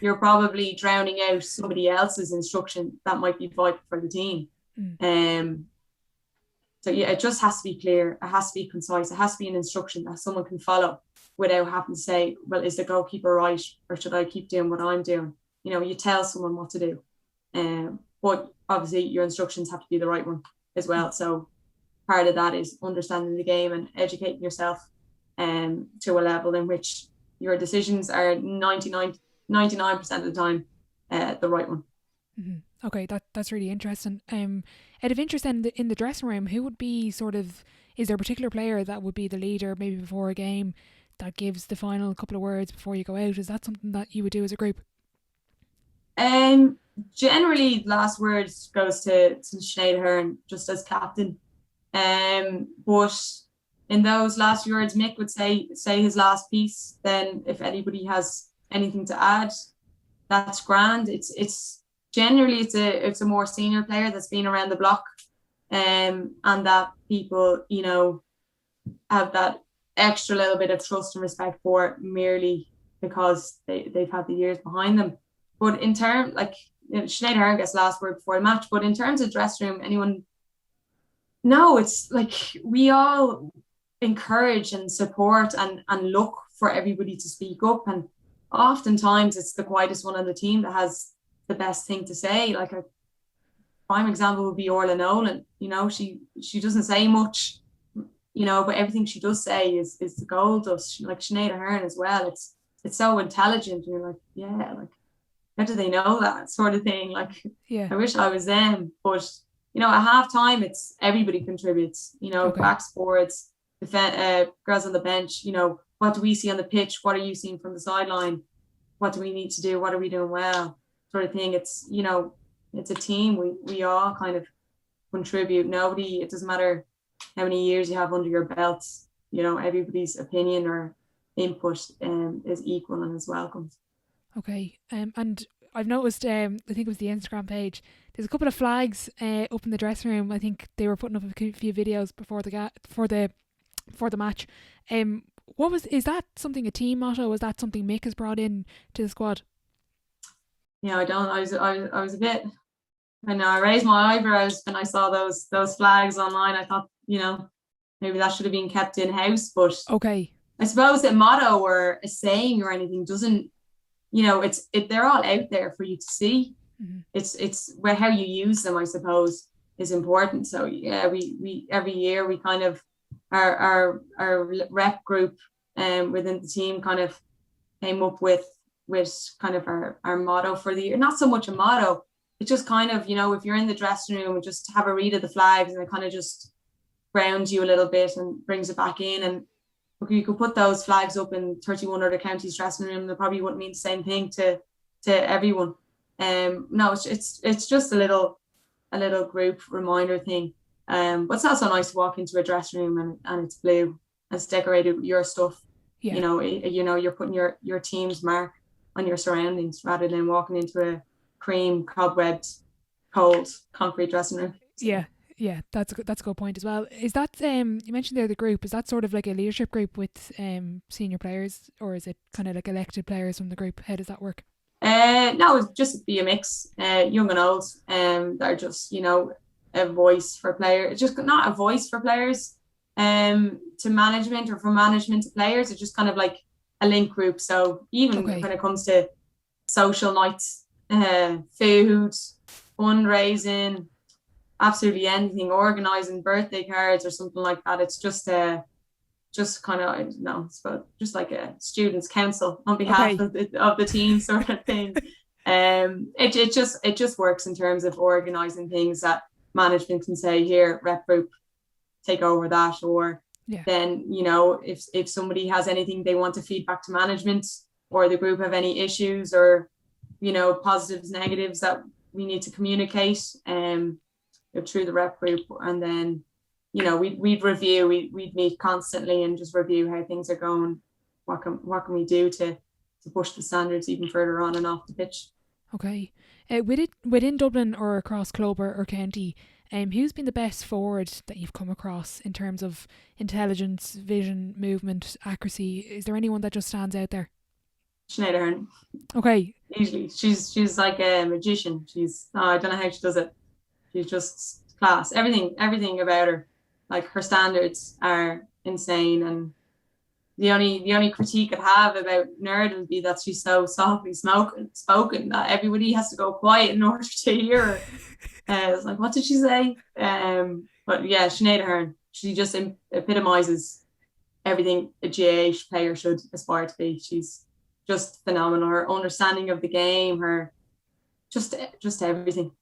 you're probably drowning out somebody else's instruction that might be vital for the team. So yeah, it just has to be clear. It has to be concise. It has to be an instruction that someone can follow without having to say, well, is the goalkeeper right, or should I keep doing what I'm doing? You tell someone what to do. But obviously your instructions have to be the right one as well. So part of that is understanding the game and educating yourself to a level in which your decisions are 99% of the time the right one. Mm-hmm. Okay, that's really interesting. Out of interest in the dressing room, who would be is there a particular player that would be the leader maybe before a game that gives the final couple of words before you go out? Is that something that you would do as a group? Generally, last words goes to Sinead Ahern, just as captain. But in those last words, Mick would say his last piece. Then, if anybody has anything to add, that's grand. It's generally it's a more senior player that's been around the block, and that people have that extra little bit of trust and respect for, merely because they've had the years behind them. But in terms, Sinead Ahern gets last word before a match, but in terms of dressing room, anyone? No, it's we all encourage and support and look for everybody to speak up, and oftentimes it's the quietest one on the team that has the best thing to say. A prime example would be Orla Nolan. She doesn't say much, but everything she does say is the gold dust. Sinead Ahern as well. It's so intelligent. And you're yeah, how do they know that sort of thing? Yeah. I wish I was them. But at half time, it's everybody contributes. Okay. Backs, forwards, girls on the bench. What do we see on the pitch? What are you seeing from the sideline? What do we need to do? What are we doing well? Sort of thing. It's it's a team. We all kind of contribute. Nobody. It doesn't matter how many years you have under your belts. Everybody's opinion or input is equal and is welcomed. Okay. And I've noticed, I think it was the Instagram page, there's a couple of flags up in the dressing room. I think they were putting up a few videos before the match. Is that something a team motto? Is that something Mick has brought in to the squad? Yeah, I don't. I was a bit. I raised my eyebrows when I saw those flags online. I thought, maybe that should have been kept in house. But okay, I suppose a motto or a saying or anything doesn't. They're all out there for you to see. Mm-hmm. It's where how you use them, I suppose, is important. So yeah, we every year we kind of our rep group within the team kind of came up with kind of our motto for the year. Not so much a motto, it's just kind of, if you're in the dressing room and just have a read of the flags, and it kind of just grounds you a little bit and brings it back in. And you could put those flags up in 31 other counties dressing room, they probably wouldn't mean the same thing to everyone. No, it's just a little group reminder thing. But it's also nice to walk into a dressing room and it's blue and it's decorated with your stuff. Yeah. You're putting your team's mark on your surroundings rather than walking into a cream cobwebbed cold concrete dressing room. Yeah, Yeah, that's a good point as well. Is that you mentioned there the group? Is that sort of like a leadership group with senior players, or is it kind of like elected players from the group? How does that work? No, it's just be a mix, young and old, that are just, a voice for players. It's just not a voice for players, to management, or from management to players. It's just kind of like a link group. So even when it comes to social nights, food, fundraising, absolutely anything, organising birthday cards or something like that. It's just kind of, I don't know, just like a students' council on behalf of the team sort of thing. It just works in terms of organising things that management can say, here, rep group, take over that, or then, if somebody has anything they want to feed back to management, or the group have any issues, or positives, negatives that we need to communicate through the rep group, and then we'd review, we'd meet constantly and just review how things are going, what can we do to push the standards even further on and off the pitch. Okay. Within Dublin or across club or county, who's been the best forward that you've come across in terms of intelligence, vision, movement, accuracy? Is there anyone that just stands out there? Sinead Ahern. Okay. Easily. She's like a magician. I don't know how she does it. She's just class. Everything about her. Like, her standards are insane, and the only critique I'd have about Nerd would be that she's so softly spoken that everybody has to go quiet in order to hear her. It's like, what did she say? But yeah, Sinead Ahern, she just epitomizes everything a GAA player should aspire to be. She's just phenomenal. Her understanding of the game, her just everything.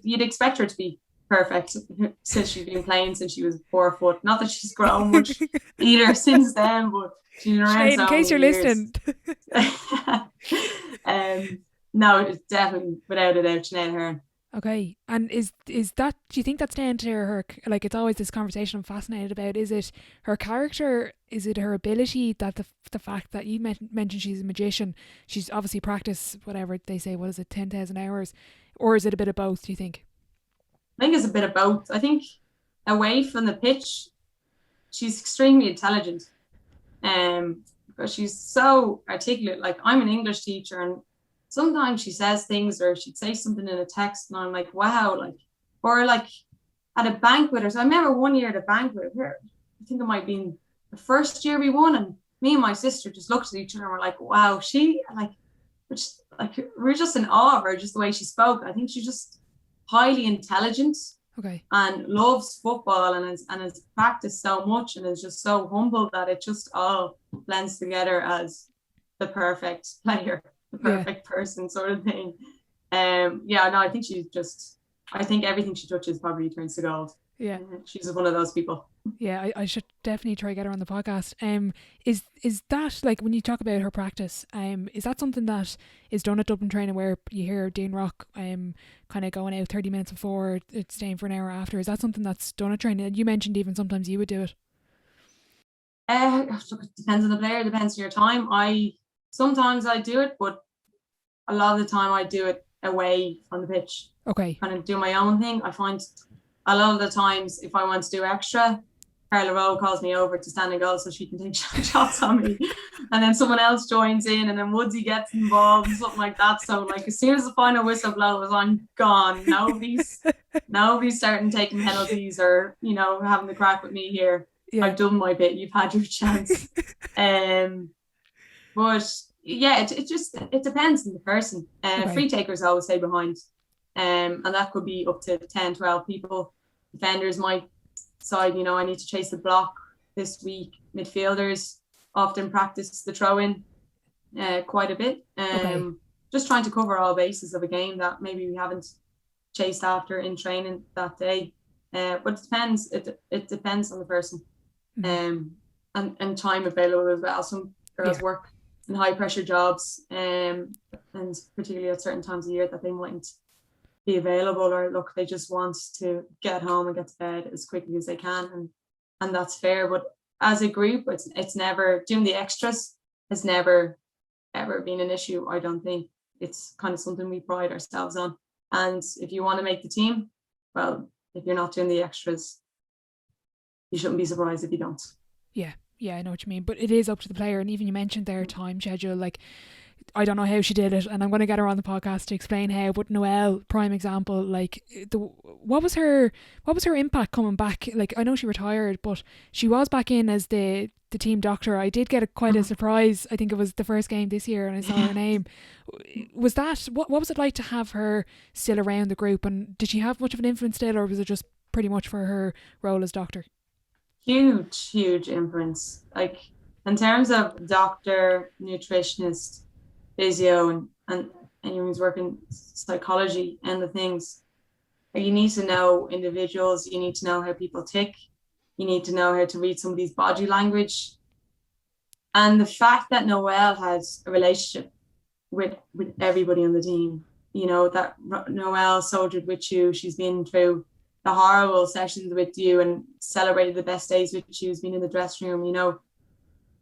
You'd expect her to be perfect since she's been playing since she was 4 foot. Not that she's grown much either since then, but she's been around. Sinead, in case you're listening. No, it's definitely without a doubt Sinead Ahern. Okay, and is that, do you think that's down to her, like, it's always this conversation I'm fascinated about, is it her character, is it her ability, that the fact that you mentioned she's a magician, she's obviously practiced whatever they say, what is it, 10,000 hours, or is it a bit of both, do you think? I think it's a bit of both. I think away from the pitch, she's extremely intelligent, because she's so articulate. Like, I'm an English teacher, and sometimes she says things, or she'd say something in a text, and I'm like, wow, like, or like at a banquet, or so. I remember one year at a banquet, where I think it might have been the first year we won, and me and my sister just looked at each other and we're like, wow, we're just in awe of her, just the way she spoke. I think she's just highly intelligent, and loves football, and has practiced so much, and is just so humble that it just all blends together as the perfect player, the perfect person sort of thing. I think everything she touches probably turns to gold. Yeah, she's one of those people. Yeah, I should definitely try to get her on the podcast. Is that, like, when you talk about her practice, is that something that is done at Dublin Training, where you hear Dean Rock kind of going out 30 minutes before, staying for an hour after? Is that something that's done at training? You mentioned even sometimes you would do it. It depends on the player, depends on your time. Sometimes I do it, but a lot of the time I do it away from the pitch. Okay. Kind of do my own thing. I find a lot of the times, if I want to do extra, Carla Rowe calls me over to stand in goal so she can take shots on me, and then someone else joins in, and then Woodsy gets involved and something like that. So, like, as soon as the final whistle blows, I'm gone. Nobody's starting taking penalties or having the crack with me here. Yeah. I've done my bit. You've had your chance. But yeah, it depends on the person. Free takers always stay behind, and that could be up to 10, 12 people. Defenders might decide, I need to chase the block this week. Midfielders often practice the throw-in quite a bit. Just trying to cover all bases of a game that maybe we haven't chased after in training that day. But it depends. It depends on the person, and time available as well. Some girls work in high pressure jobs, and particularly at certain times of year that they mightn't be available, or look, they just want to get home and get to bed as quickly as they can, and that's fair. But as a group, it's never, doing the extras has never ever been an issue. I don't think. It's kind of something we pride ourselves on, and if you want to make the team, well, if you're not doing the extras, you shouldn't be surprised if you don't. Yeah, I know what you mean. But it is up to the player. And even you mentioned their time schedule. Like, I don't know how she did it, and I'm going to get her on the podcast to explain how. But Noelle, prime example, like what was her impact coming back? Like, I know she retired, but she was back in as the team doctor. I did get quite a surprise. I think it was the first game this year, and I saw her name. Was that what was it like to have her still around the group? And did she have much of an influence still, or was it just pretty much for her role as doctor? Huge influence. Like, in terms of doctor, nutritionist, physio, and anyone who's working psychology and the things, you need to know individuals, you need to know how people tick, you need to know how to read somebody's body language. And the fact that Noelle has a relationship with everybody on the team, you know, that Noelle soldiered with you, she's been through the horrible sessions with you and celebrated the best days with you, has been in the dressing room, you know.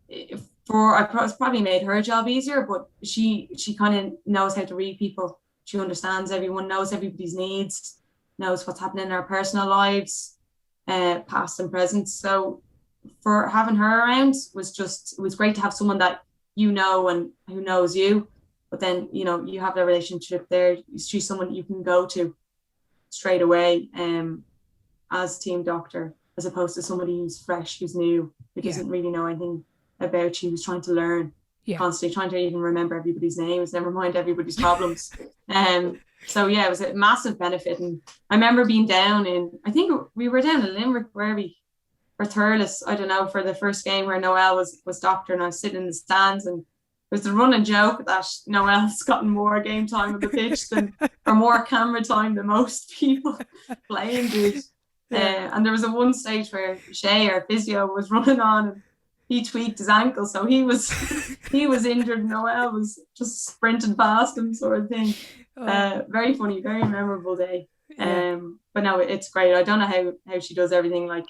It's probably made her job easier, but she kind of knows how to read people. She understands everyone, knows everybody's needs, knows what's happening in our personal lives, past and present. So for having her around it was great to have someone that you know and who knows you, but then, you know, you have that relationship there. She's someone you can go to straight away as team doctor, as opposed to somebody who's fresh, who's new, who doesn't really know anything about you, who's trying to learn, constantly trying to even remember everybody's names, never mind everybody's problems. So yeah, it was a massive benefit. And I remember being down I think we were down in Limerick, where we or Thurles, I don't know, for the first game where Noelle was doctor, and I was sitting in the stands, and there's a running joke that Noelle's gotten more game time on the pitch or more camera time than most people playing did. And there was a one stage where Shay, our physio, was running on, and he tweaked his ankle, so he was injured. Noelle was just sprinting past him, sort of thing. Very funny, very memorable day. But no, it's great. I don't know how she does everything. Like,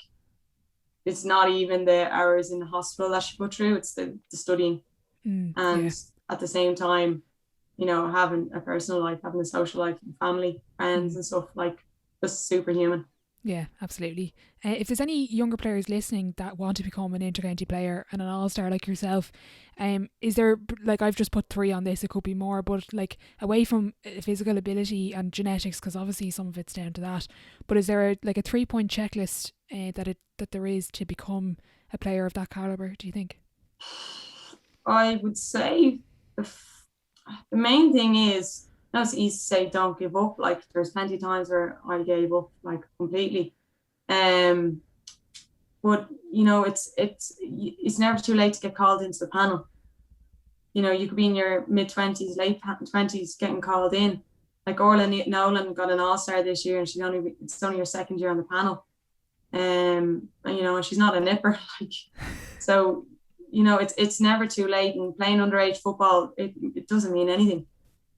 it's not even the hours in the hospital that she put through, it's the studying. At the same time, you know, having a personal life, having a social life, and family, friends and stuff, like, just superhuman. Yeah, absolutely. If there's any younger players listening that want to become an intercounty player and an all-star like yourself, is there, like, I've just put 3 on this, it could be more, but like, away from physical ability and genetics, because obviously some of it's down to that, but is there a 3-point checklist that there is to become a player of that caliber, do you think? I would say the main thing is, now it's easy to say don't give up. Like, there's plenty of times where I gave up, like, completely. But you know, it's never too late to get called into the panel. You know, you could be in your mid-20s, late 20s, getting called in. Like, Orla Nolan got an all-star this year, and it's only her second year on the panel. And you know, she's not a nipper, like, so, you know, it's never too late. And playing underage football, it doesn't mean anything.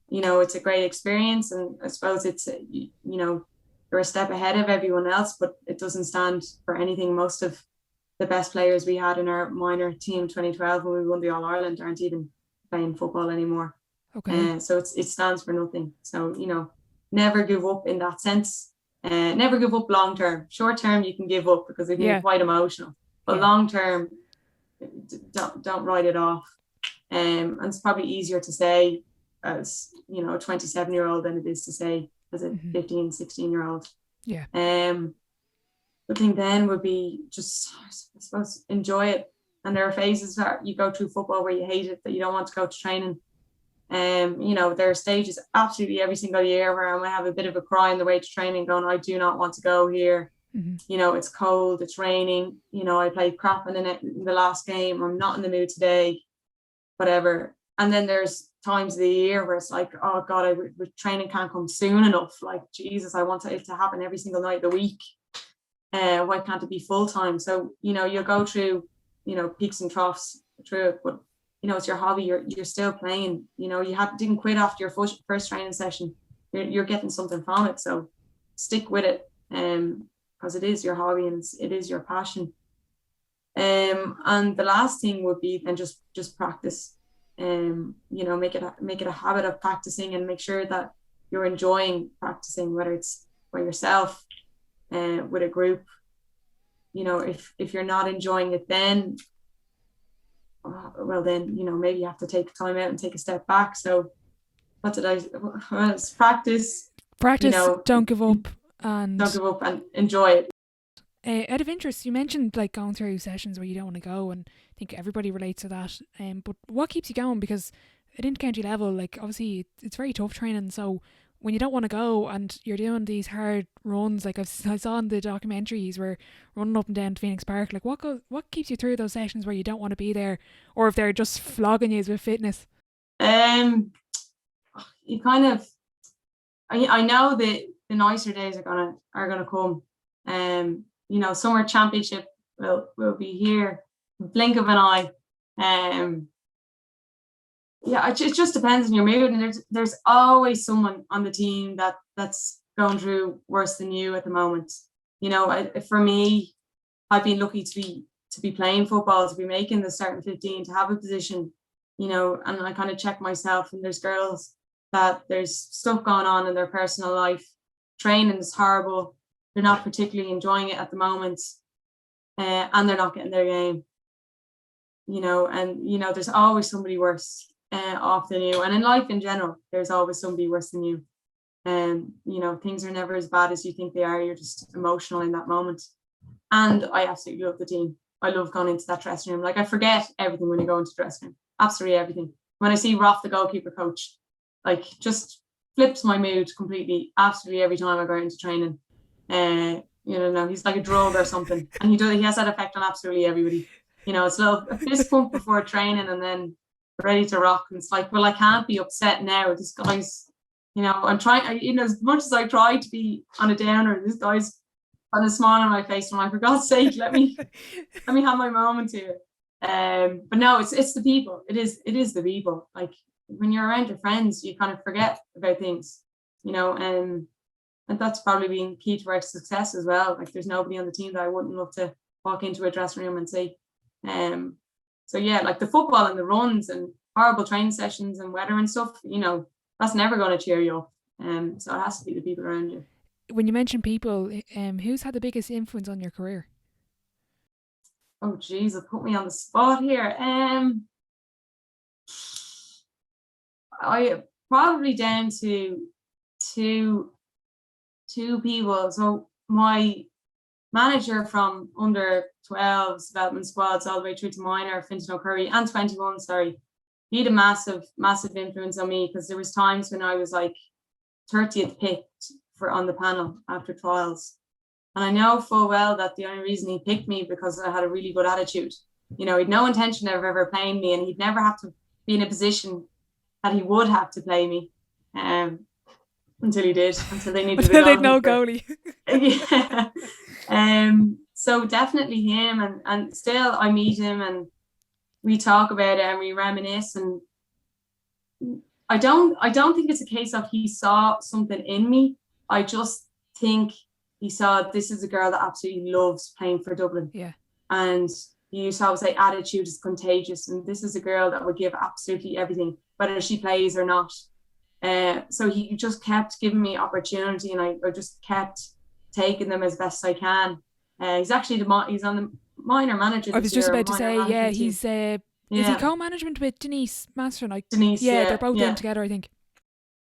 You know, it's a great experience, and I suppose it's you know, you're a step ahead of everyone else, but it doesn't stand for anything. Most of the best players we had in our minor team 2012 when we won the All-Ireland aren't even playing football anymore. Okay. So it stands for nothing. So, you know, never give up in that sense. Never give up long term. Short term you can give up because it can be quite emotional, but long term, don't write it off. And it's probably easier to say as, you know, a 27-year-old than it is to say as a 15, 16-year-old. The thing then would be just, I suppose, enjoy it. And there are phases that you go through football where you hate it, that you don't want to go to training. You know, there are stages absolutely every single year where I might have a bit of a cry on the way to training, going, I do not want to go here. You know, it's cold, it's raining, you know, I played crap in the last game, I'm not in the mood today, whatever. And then there's times of the year where it's like, oh God, training can't come soon enough. Like, Jesus, I want it to happen every single night of the week. Why can't it be full time? So, you know, you'll go through, you know, peaks and troughs through it, but, you know, it's your hobby. You're still playing. You know, you didn't quit after your first training session. You're getting something from it. So stick with it, because it is your hobby and it is your passion. And the last thing would be then just practice. You know, make it a habit of practicing, and make sure that you're enjoying practicing, whether it's by yourself, with a group. If you're not enjoying it, then then maybe you have to take time out and take a step back. So what did I? Well, it's practice. Don't give up, and don't give up and enjoy it. Out of interest, you mentioned like going through sessions where you don't want to go, and I think everybody relates to that. But what keeps you going? Because at intercounty level, like obviously it's very tough training. So when you don't want to go and you're doing these hard runs, like I saw in the documentaries, where running up and down to Phoenix Park, like what keeps you through those sessions where you don't want to be there, or if they're just flogging you with fitness? You kind of, I know that the nicer days are gonna come. Summer championship will be here, blink of an eye. It just depends on your mood, and there's always someone on the team that's going through worse than you at the moment. For me, I've been lucky to be playing football, to be making the starting 15, to have a position, and I kind of check myself, and there's girls that there's stuff going on in their personal life. Training is horrible. They're not particularly enjoying it at the moment, and they're not getting their game. There's always somebody worse off than you, and in life in general, there's always somebody worse than you. Things are never as bad as you think they are. You're just emotional in that moment. And I absolutely love the team. I love going into that dressing room. Like, I forget everything when you go into the dressing room. Absolutely everything. When I see Roth, the goalkeeper coach, like, just flips my mood completely, absolutely every time I go into training. He's like a drug or something. And he has that effect on absolutely everybody. It's a fist pump before training and then ready to rock. And it's like, well, I can't be upset now. This guy's, I'm trying, as much as I try to be on a downer, this guy's on a smile on my face. And I'm like, for God's sake, let me have my moment here. But no, it's the people. It is the people. Like, when you're around your friends, you kind of forget about things, and that's probably been key to our success as well. Like, there's nobody on the team that I wouldn't love to walk into a dressing room and see. So yeah, like the football and the runs and horrible training sessions and weather and stuff, that's never going to cheer you up. So it has to be the people around you. When you mention people, who's had the biggest influence on your career? Oh geez, it put me on the spot here. I probably down to two people. So my manager from under 12s development squads all the way through to minor, Fintan O'Curry, and 21, he had a massive influence on me, because there was times when I was like 30th picked on the panel after trials. And I know full well that the only reason he picked me because I had a really good attitude. He'd no intention of ever playing me, and he'd never have to be in a position that he would have to play me. Until he did, until they needed until they'd no goalie. Yeah. So definitely him, and still I meet him and we talk about it and we reminisce, and I don't think it's a case of he saw something in me. I just think he saw, this is a girl that absolutely loves playing for Dublin. Yeah. And he used to always say attitude is contagious, and this is a girl that would give absolutely everything, whether she plays or not. So he just kept giving me opportunity, and I just kept taking them as best I can. He's actually he's on the minor manager. I was just about to say, yeah, he's is he co-management with Denise Master? Like, Denise, yeah, they're both in together, I think.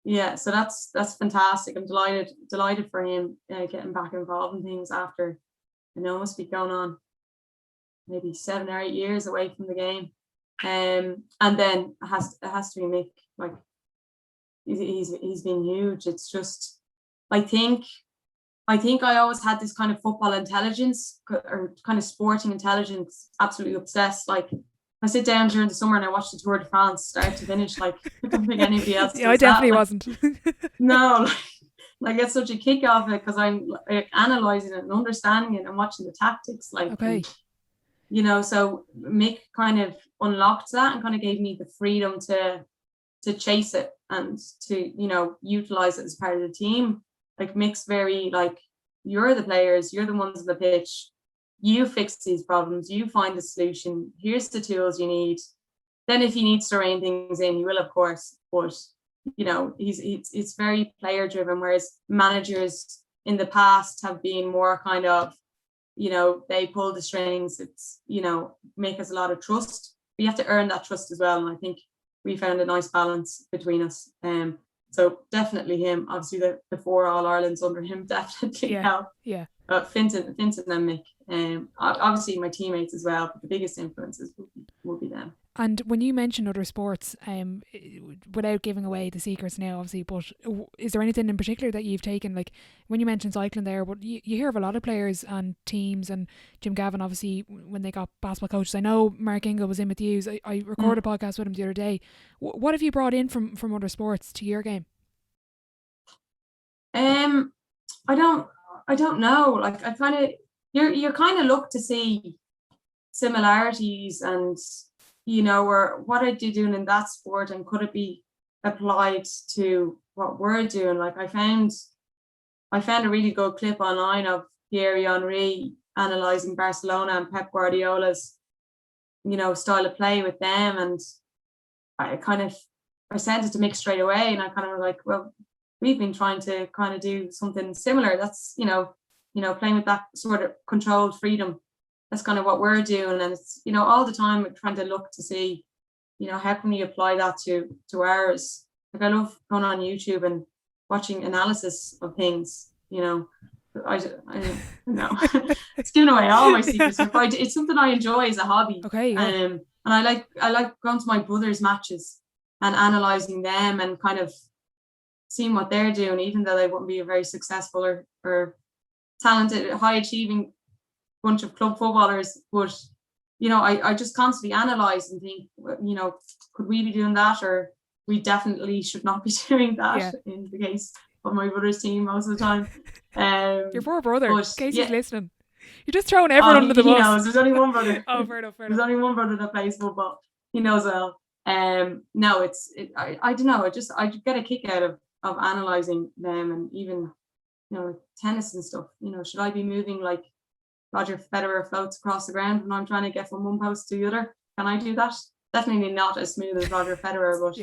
Yeah, so that's fantastic. I'm delighted for him getting back involved in things after, must be going on maybe 7 or 8 years away from the game. And then it has to be Mick. Like, he's been huge. It's just, I think I always had this kind of football intelligence, or kind of sporting intelligence, absolutely obsessed. Like, I sit down during the summer and I watch the Tour de France start to finish. Like, I don't think anybody else does I definitely that. wasn't. No, like it's such a kick off it, because I'm like analysing it and understanding it and watching the tactics. Like, okay. So Mick kind of unlocked that and kind of gave me the freedom to chase it and to, utilise it as part of the team. Like, Mick's very like, you're the players, you're the ones on the pitch, you fix these problems, you find the solution, here's the tools you need. Then if he needs to rein things in, he will, of course, but it's very player driven, whereas managers in the past have been more kind of, they pull the strings. It's, make us a lot of trust. We have to earn that trust as well. And I think we found a nice balance between us. So definitely him. Obviously, the 4 All-Irelands under him definitely help. Yeah. Fintan and Mick. Obviously, my teammates as well. But the biggest influences will be them. And when you mention other sports, without giving away the secrets now, obviously, but is there anything in particular that you've taken? Like when you mentioned cycling there, but you hear of a lot of players and teams, and Jim Gavin, obviously, when they got basketball coaches. I know Mark Ingle was in with you. I recorded a podcast with him the other day. What have you brought in from other sports to your game? I don't know. Like I kind of, you're kind of look to see similarities and, or what are you doing in that sport and could it be applied to what we're doing? Like I found a really good clip online of Thierry Henry analysing Barcelona and Pep Guardiola's, style of play with them. And I sent it to Mick straight away, and I kind of was like, well, we've been trying to kind of do something similar. That's, playing with that sort of controlled freedom. That's kind of what we're doing. And it's, all the time we're trying to look to see, how can we apply that to ours? Like I love going on YouTube and watching analysis of things, I don't know. It's giving away all my secrets. But it's something I enjoy as a hobby. Okay. Yeah. And I like going to my brother's matches and analysing them and kind of seeing what they're doing, even though they wouldn't be a very successful or talented, high achieving bunch of club footballers. But, I just constantly analyse and think, could we be doing that? Or we definitely should not be doing that in the case of my brother's team most of the time. Your poor brother, in case he's listening. You're just throwing everyone under the bus. He knows. There's only one brother. Oh, fair enough. There's only one brother that plays football. He knows well. No, I don't know. I get a kick out of analysing them, and even, tennis and stuff. Should I be moving like Roger Federer floats across the ground when I'm trying to get from one post to the other? Can I do that? Definitely not as smooth as Roger Federer, but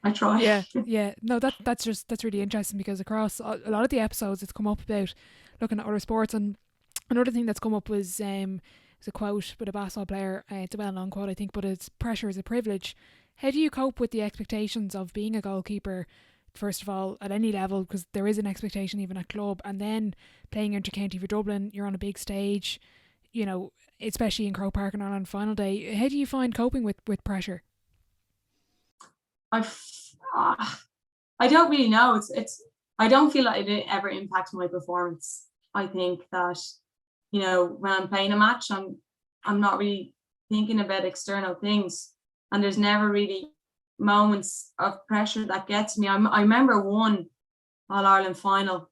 I try. Yeah. No, that's really interesting, because across a lot of the episodes it's come up about looking at other sports. And another thing that's come up was a quote with a basketball player. It's a well-known quote, I think, but it's pressure is a privilege. How do you cope with the expectations of being a goalkeeper, first of all, at any level, because there is an expectation even at club, and then playing inter-county for Dublin, you're on a big stage, especially in Croke Park and on final day. How do you find coping with pressure? I don't really know. I don't feel like it ever impacts my performance. I think that, when I'm playing a match, I'm not really thinking about external things, and there's never really moments of pressure that gets me. I remember one All-Ireland final,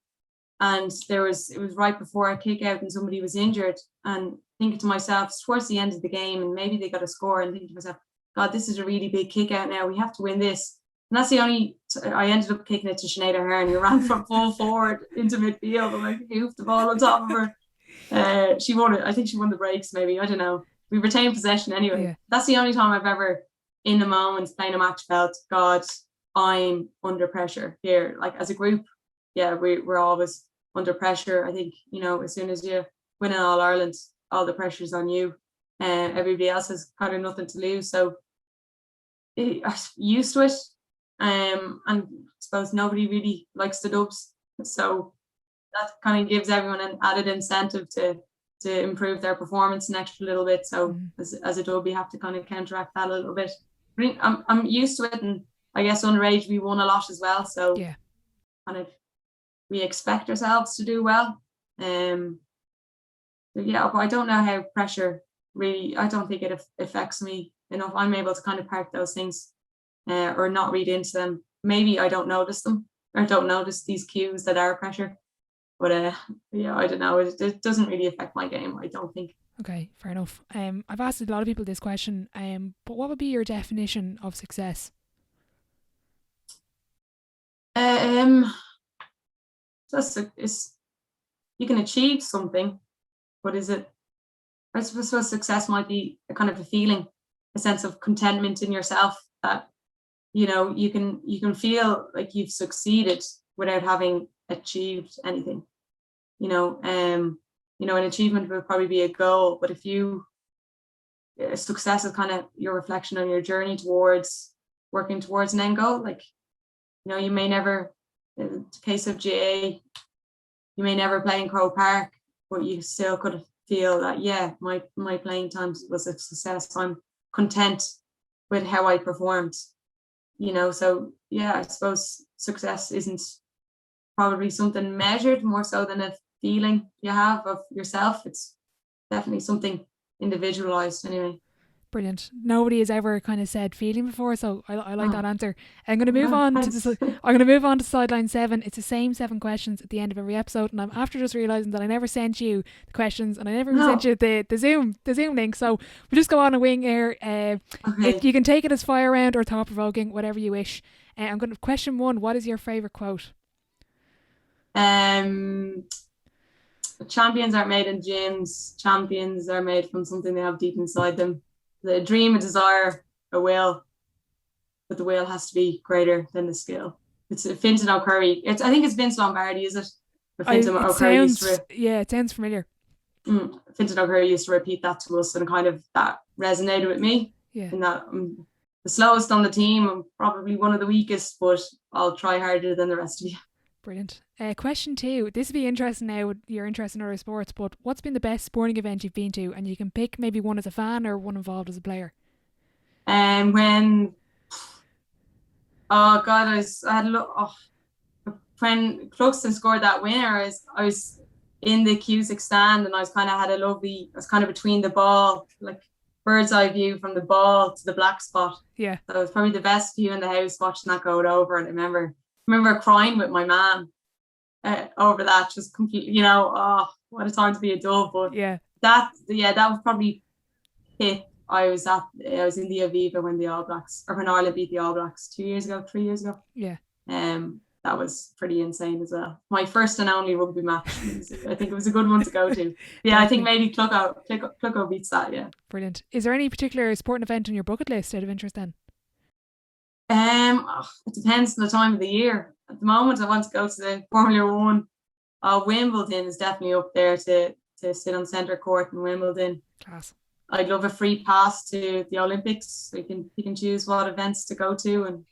and it was right before a kick out and somebody was injured, and thinking to myself, towards the end of the game, and maybe they got a score, and thinking to myself, God, this is a really big kick out now. We have to win this. And that's the only, I ended up kicking it to Sinead Ahern, who ran from full forward into midfield, and I hoofed the ball on top of her. She won it. I think she won the breaks, maybe. I don't know. We retained possession anyway. Yeah. That's the only time I've ever, in the moment, playing a match, felt, God, I'm under pressure here. Like as a group, we're always under pressure. I think, as soon as you win an All-Ireland, all the pressure's on you. Everybody else has kind of nothing to lose. So I'm used to it. And I suppose nobody really likes the dubs. So that kind of gives everyone an added incentive to improve their performance an extra little bit. So as a dub, you have to kind of counteract that a little bit. I'm used to it, and I guess underage we won a lot as well. So kind of we expect ourselves to do well. But I don't know how pressure really, I don't think it affects me enough. I'm able to kind of park those things or not read into them. Maybe I don't notice them, or don't notice these cues that are pressure. But I don't know. It doesn't really affect my game, I don't think. Okay, fair enough. I've asked a lot of people this question, but what would be your definition of success? You can achieve something, but is it? I suppose success might be a kind of a feeling, a sense of contentment in yourself that you can feel like you've succeeded without having achieved anything. An achievement would probably be a goal, but success is kind of your reflection on your journey towards working towards an end goal. Like, you may never, in the case of GA, you may never play in Croke Park, but you still could feel that, yeah, my playing time was a success. I'm content with how I performed, so yeah, I suppose success isn't probably something measured more so than a feeling you have of yourself. It's definitely something individualized anyway. Brilliant. Nobody has ever kind of said feeling before, so I like that answer. I'm going to move on to sideline 7. It's the same 7 questions at the end of every episode, and I'm after just realizing that I never sent you the questions and I never sent you the Zoom link. So we'll just go on a wing here. Okay. You can take it as fire round or thought provoking, whatever you wish. I'm going to question 1. What is your favorite quote? Champions aren't made in gyms. Champions are made from something they have deep inside them. The dream, a desire, a will, but the will has to be greater than the skill. It's Fintan O'Curry. I think it's Vince Lombardi, is it? It sounds familiar. Fintan O'Curry used to repeat that to us, and kind of that resonated with me. Yeah. In that I'm the slowest on the team, I'm probably one of the weakest, but I'll try harder than the rest of you. Brilliant. Question 2. This would be interesting now. You're interested in other sports, but what's been the best sporting event you've been to? And you can pick maybe one as a fan or one involved as a player. When Cluxton scored that winner, I was in the Cusick stand, and I was kind of between the ball, like bird's eye view from the ball to the black spot. Yeah. So it was probably the best view in the house watching that go over. And I remember crying with my mum over that, just completely, what a time to be a dove. But that was probably it. I was in the Aviva when Ireland beat the All Blacks 3 years ago. Yeah. That was pretty insane as well. My first and only rugby match. I think it was a good one to go to. Yeah, I think maybe Clucko beats that. Yeah. Brilliant. Is there any particular sporting event on your bucket list out of interest then? It depends on the time of the year. At the moment, I want to go to the Formula One. Wimbledon is definitely up there to sit on centre court in Wimbledon. Class. I'd love a free pass to the Olympics. So you can choose what events to go to, and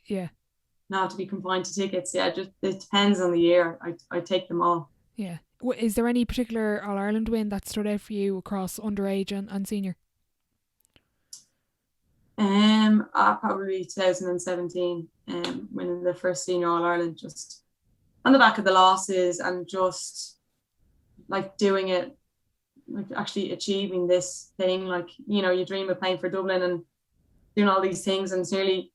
not have to be confined to tickets. Yeah, just it depends on the year. I take them all. Yeah. Is there any particular All Ireland win that stood out for you across underage and senior? Probably 2017, winning the first senior All Ireland, just on the back of the losses and just like doing it, like actually achieving this thing. Like, you dream of playing for Dublin and doing all these things, and it's nearly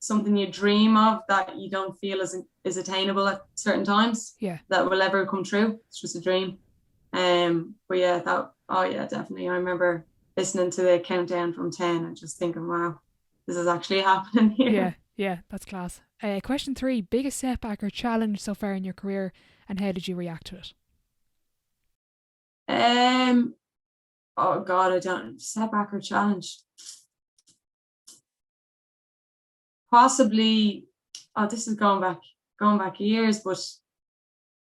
something you dream of that you don't feel is attainable at certain times. Yeah. That will ever come true. It's just a dream. But yeah, definitely. I remember listening to the countdown from 10 and just thinking, wow, this is actually happening here. Yeah, that's class. Question 3, biggest setback or challenge so far in your career, and how did you react to it? Oh God, I don't, setback or challenge. Possibly, this is going back years, but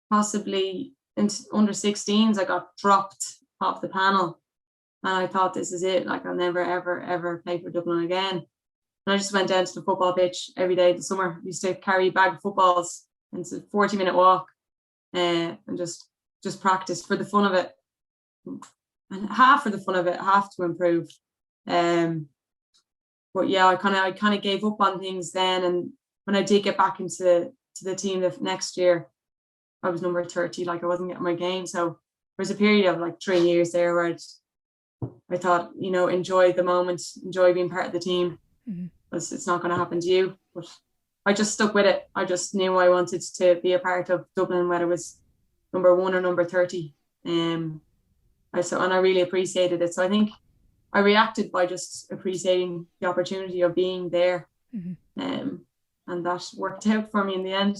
possibly in under 16s, I got dropped off the panel. And I thought, this is it. Like, I'll never, ever, ever play for Dublin again. And I just went down to the football pitch every day in the summer. I used to carry a bag of footballs, and it's a 40-minute walk, and just practice for the fun of it. And half for the fun of it, half to improve. But yeah, I kind of gave up on things then. And when I did get back into the team the next year, I was number 30. Like, I wasn't getting my game. So there was a period of like 3 years there where I thought, enjoy the moment, enjoy being part of the team. Mm-hmm. It's not going to happen to you. But I just stuck with it. I just knew I wanted to be a part of Dublin, whether it was number 1 or number 30. And I really appreciated it. So I think I reacted by just appreciating the opportunity of being there. Mm-hmm. And that worked out for me in the end.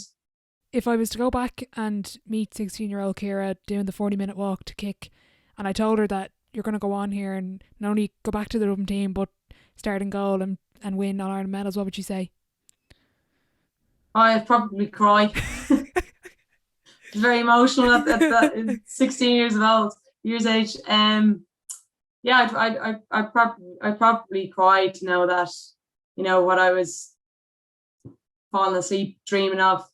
If I was to go back and meet 16-year-old Ciara doing the 40-minute walk to kick, and I told her that you're going to go on here and not only go back to the Dublin team, but start in goal and win All Ireland medals, what would you say? I'd probably cry. very emotional at 16 years age. Yeah, I probably cried to know that, what I was falling asleep, dreaming of,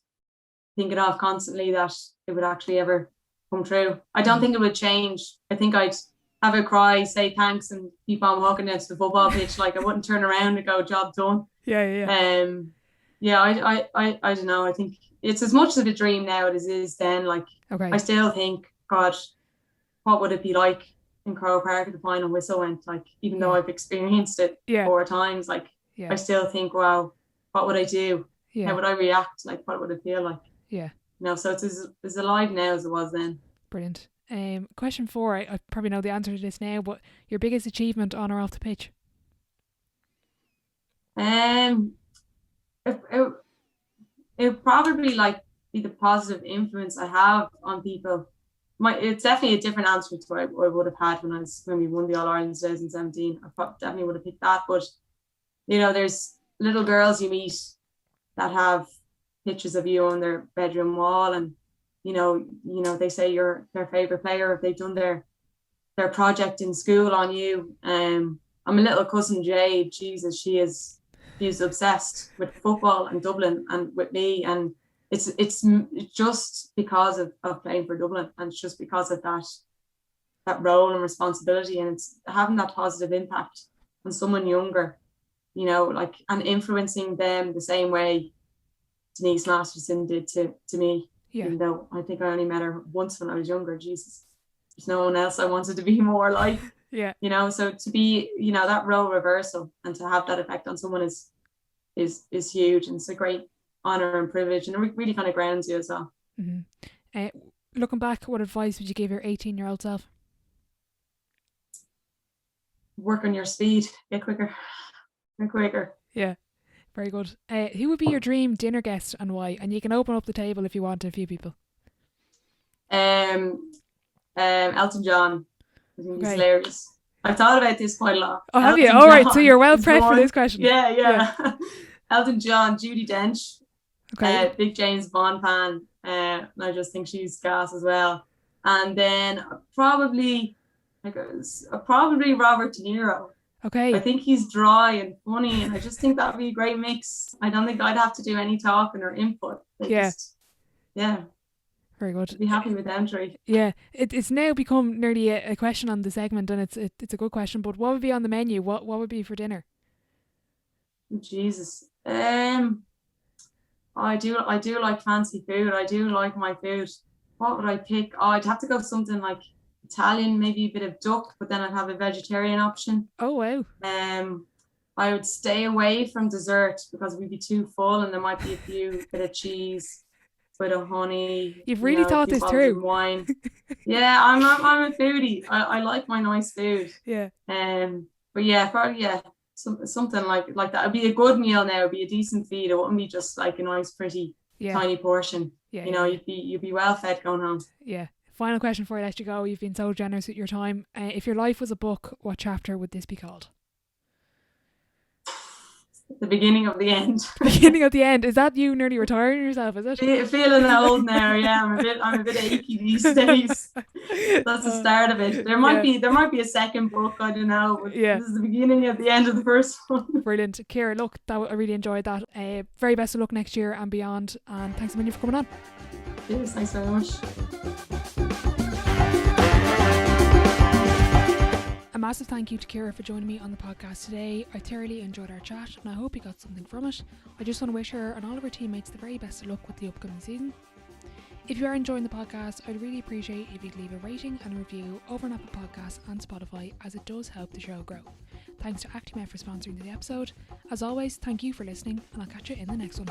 thinking of constantly, that it would actually ever come true. I don't think it would change. I think I'd have a cry, say thanks, and keep on walking down to the football pitch. Like, I wouldn't turn around and go, job done. Yeah. Yeah, I don't know. I think it's as much of a dream now as it is then. Like, Okay. I still think, God, what would it be like in Croke Park if the final whistle went? Like, even though I've experienced it 4 times, like, I still think, wow, what would I do? How would I react? Like, what would it feel like? Yeah. So it's as alive now as it was then. Brilliant. Question 4. I probably know the answer to this now, but your biggest achievement on or off the pitch? It probably like be the positive influence I have on people. It's definitely a different answer to what I would have had when we won the All Ireland in 2017. I definitely would have picked that. But there's little girls you meet that have pictures of you on their bedroom wall, and they say you're their favorite player if they've done their project in school on you. I'm a little cousin Jade. Jesus, she's obsessed with football and Dublin and with me, and it's just because of playing for Dublin, and it's just because of that role and responsibility, and it's having that positive impact on someone younger, like, and influencing them the same way Denise Masterson did to me. Even though I think I only met her once when I was younger. Jesus, there's no one else I wanted to be more like. So to be, that role reversal and to have that effect on someone is huge, and it's a great honor and privilege, and it really kind of grounds you as well. Looking back, what advice would you give your 18-year-old self? Work on your speed, get quicker. Yeah, very good. Who would be your dream dinner guest and why? And you can open up the table if you want to a few people. Elton John. I think he's hilarious. I've thought about this quite a lot. Oh, have you? All right, so you're well prepped for this question. Yeah. Elton John, Judi Dench, big James Bond fan, and I just think she's gas as well. And then probably Robert De Niro. Okay. I think he's dry and funny, and I just think that would be a great mix. I don't think I'd have to do any talking or input. Very good. I'd be happy with entry. Yeah, it's now become nearly a question on the segment, and it's a good question. But what would be on the menu? What would be for dinner? Jesus, I do like fancy food. I do like my food. What would I pick? Oh, I'd have to go something like Italian, maybe a bit of duck, but then I'd have a vegetarian option. Oh wow. I would stay away from dessert because we'd be too full, and there might be a few bit of cheese, bit of honey. You've really thought this through. Wine. Yeah, I'm a foodie. I like my nice food. Yeah. But yeah, probably something like that. It'd be a good meal now. It'd be a decent feed. It wouldn't be just like a nice, pretty, tiny portion. You'd be well fed going home. Yeah. Final question before I let you go. You've been so generous with your time. If your life was a book, what chapter would this be called? The beginning of the end. Beginning of the end. Is that you nearly retiring yourself, is it? Feeling old now, yeah. I'm a bit achy these days. That's the start of it. There might be a second book, I don't know. But this is the beginning of the end of the first one. Brilliant. Ciara, look, I really enjoyed that. Very best of luck next year and beyond, and thanks a million for coming on. Yes, thanks very much. A massive thank you to Ciara for joining me on the podcast today. I thoroughly enjoyed our chat, and I hope you got something from it. I just want to wish her and all of her teammates the very best of luck with the upcoming season. If you are enjoying the podcast, I'd really appreciate if you'd leave a rating and a review over on Apple Podcasts and Spotify, as it does help the show grow. Thanks to ActiMed for sponsoring the episode. As always, thank you for listening, and I'll catch you in the next one.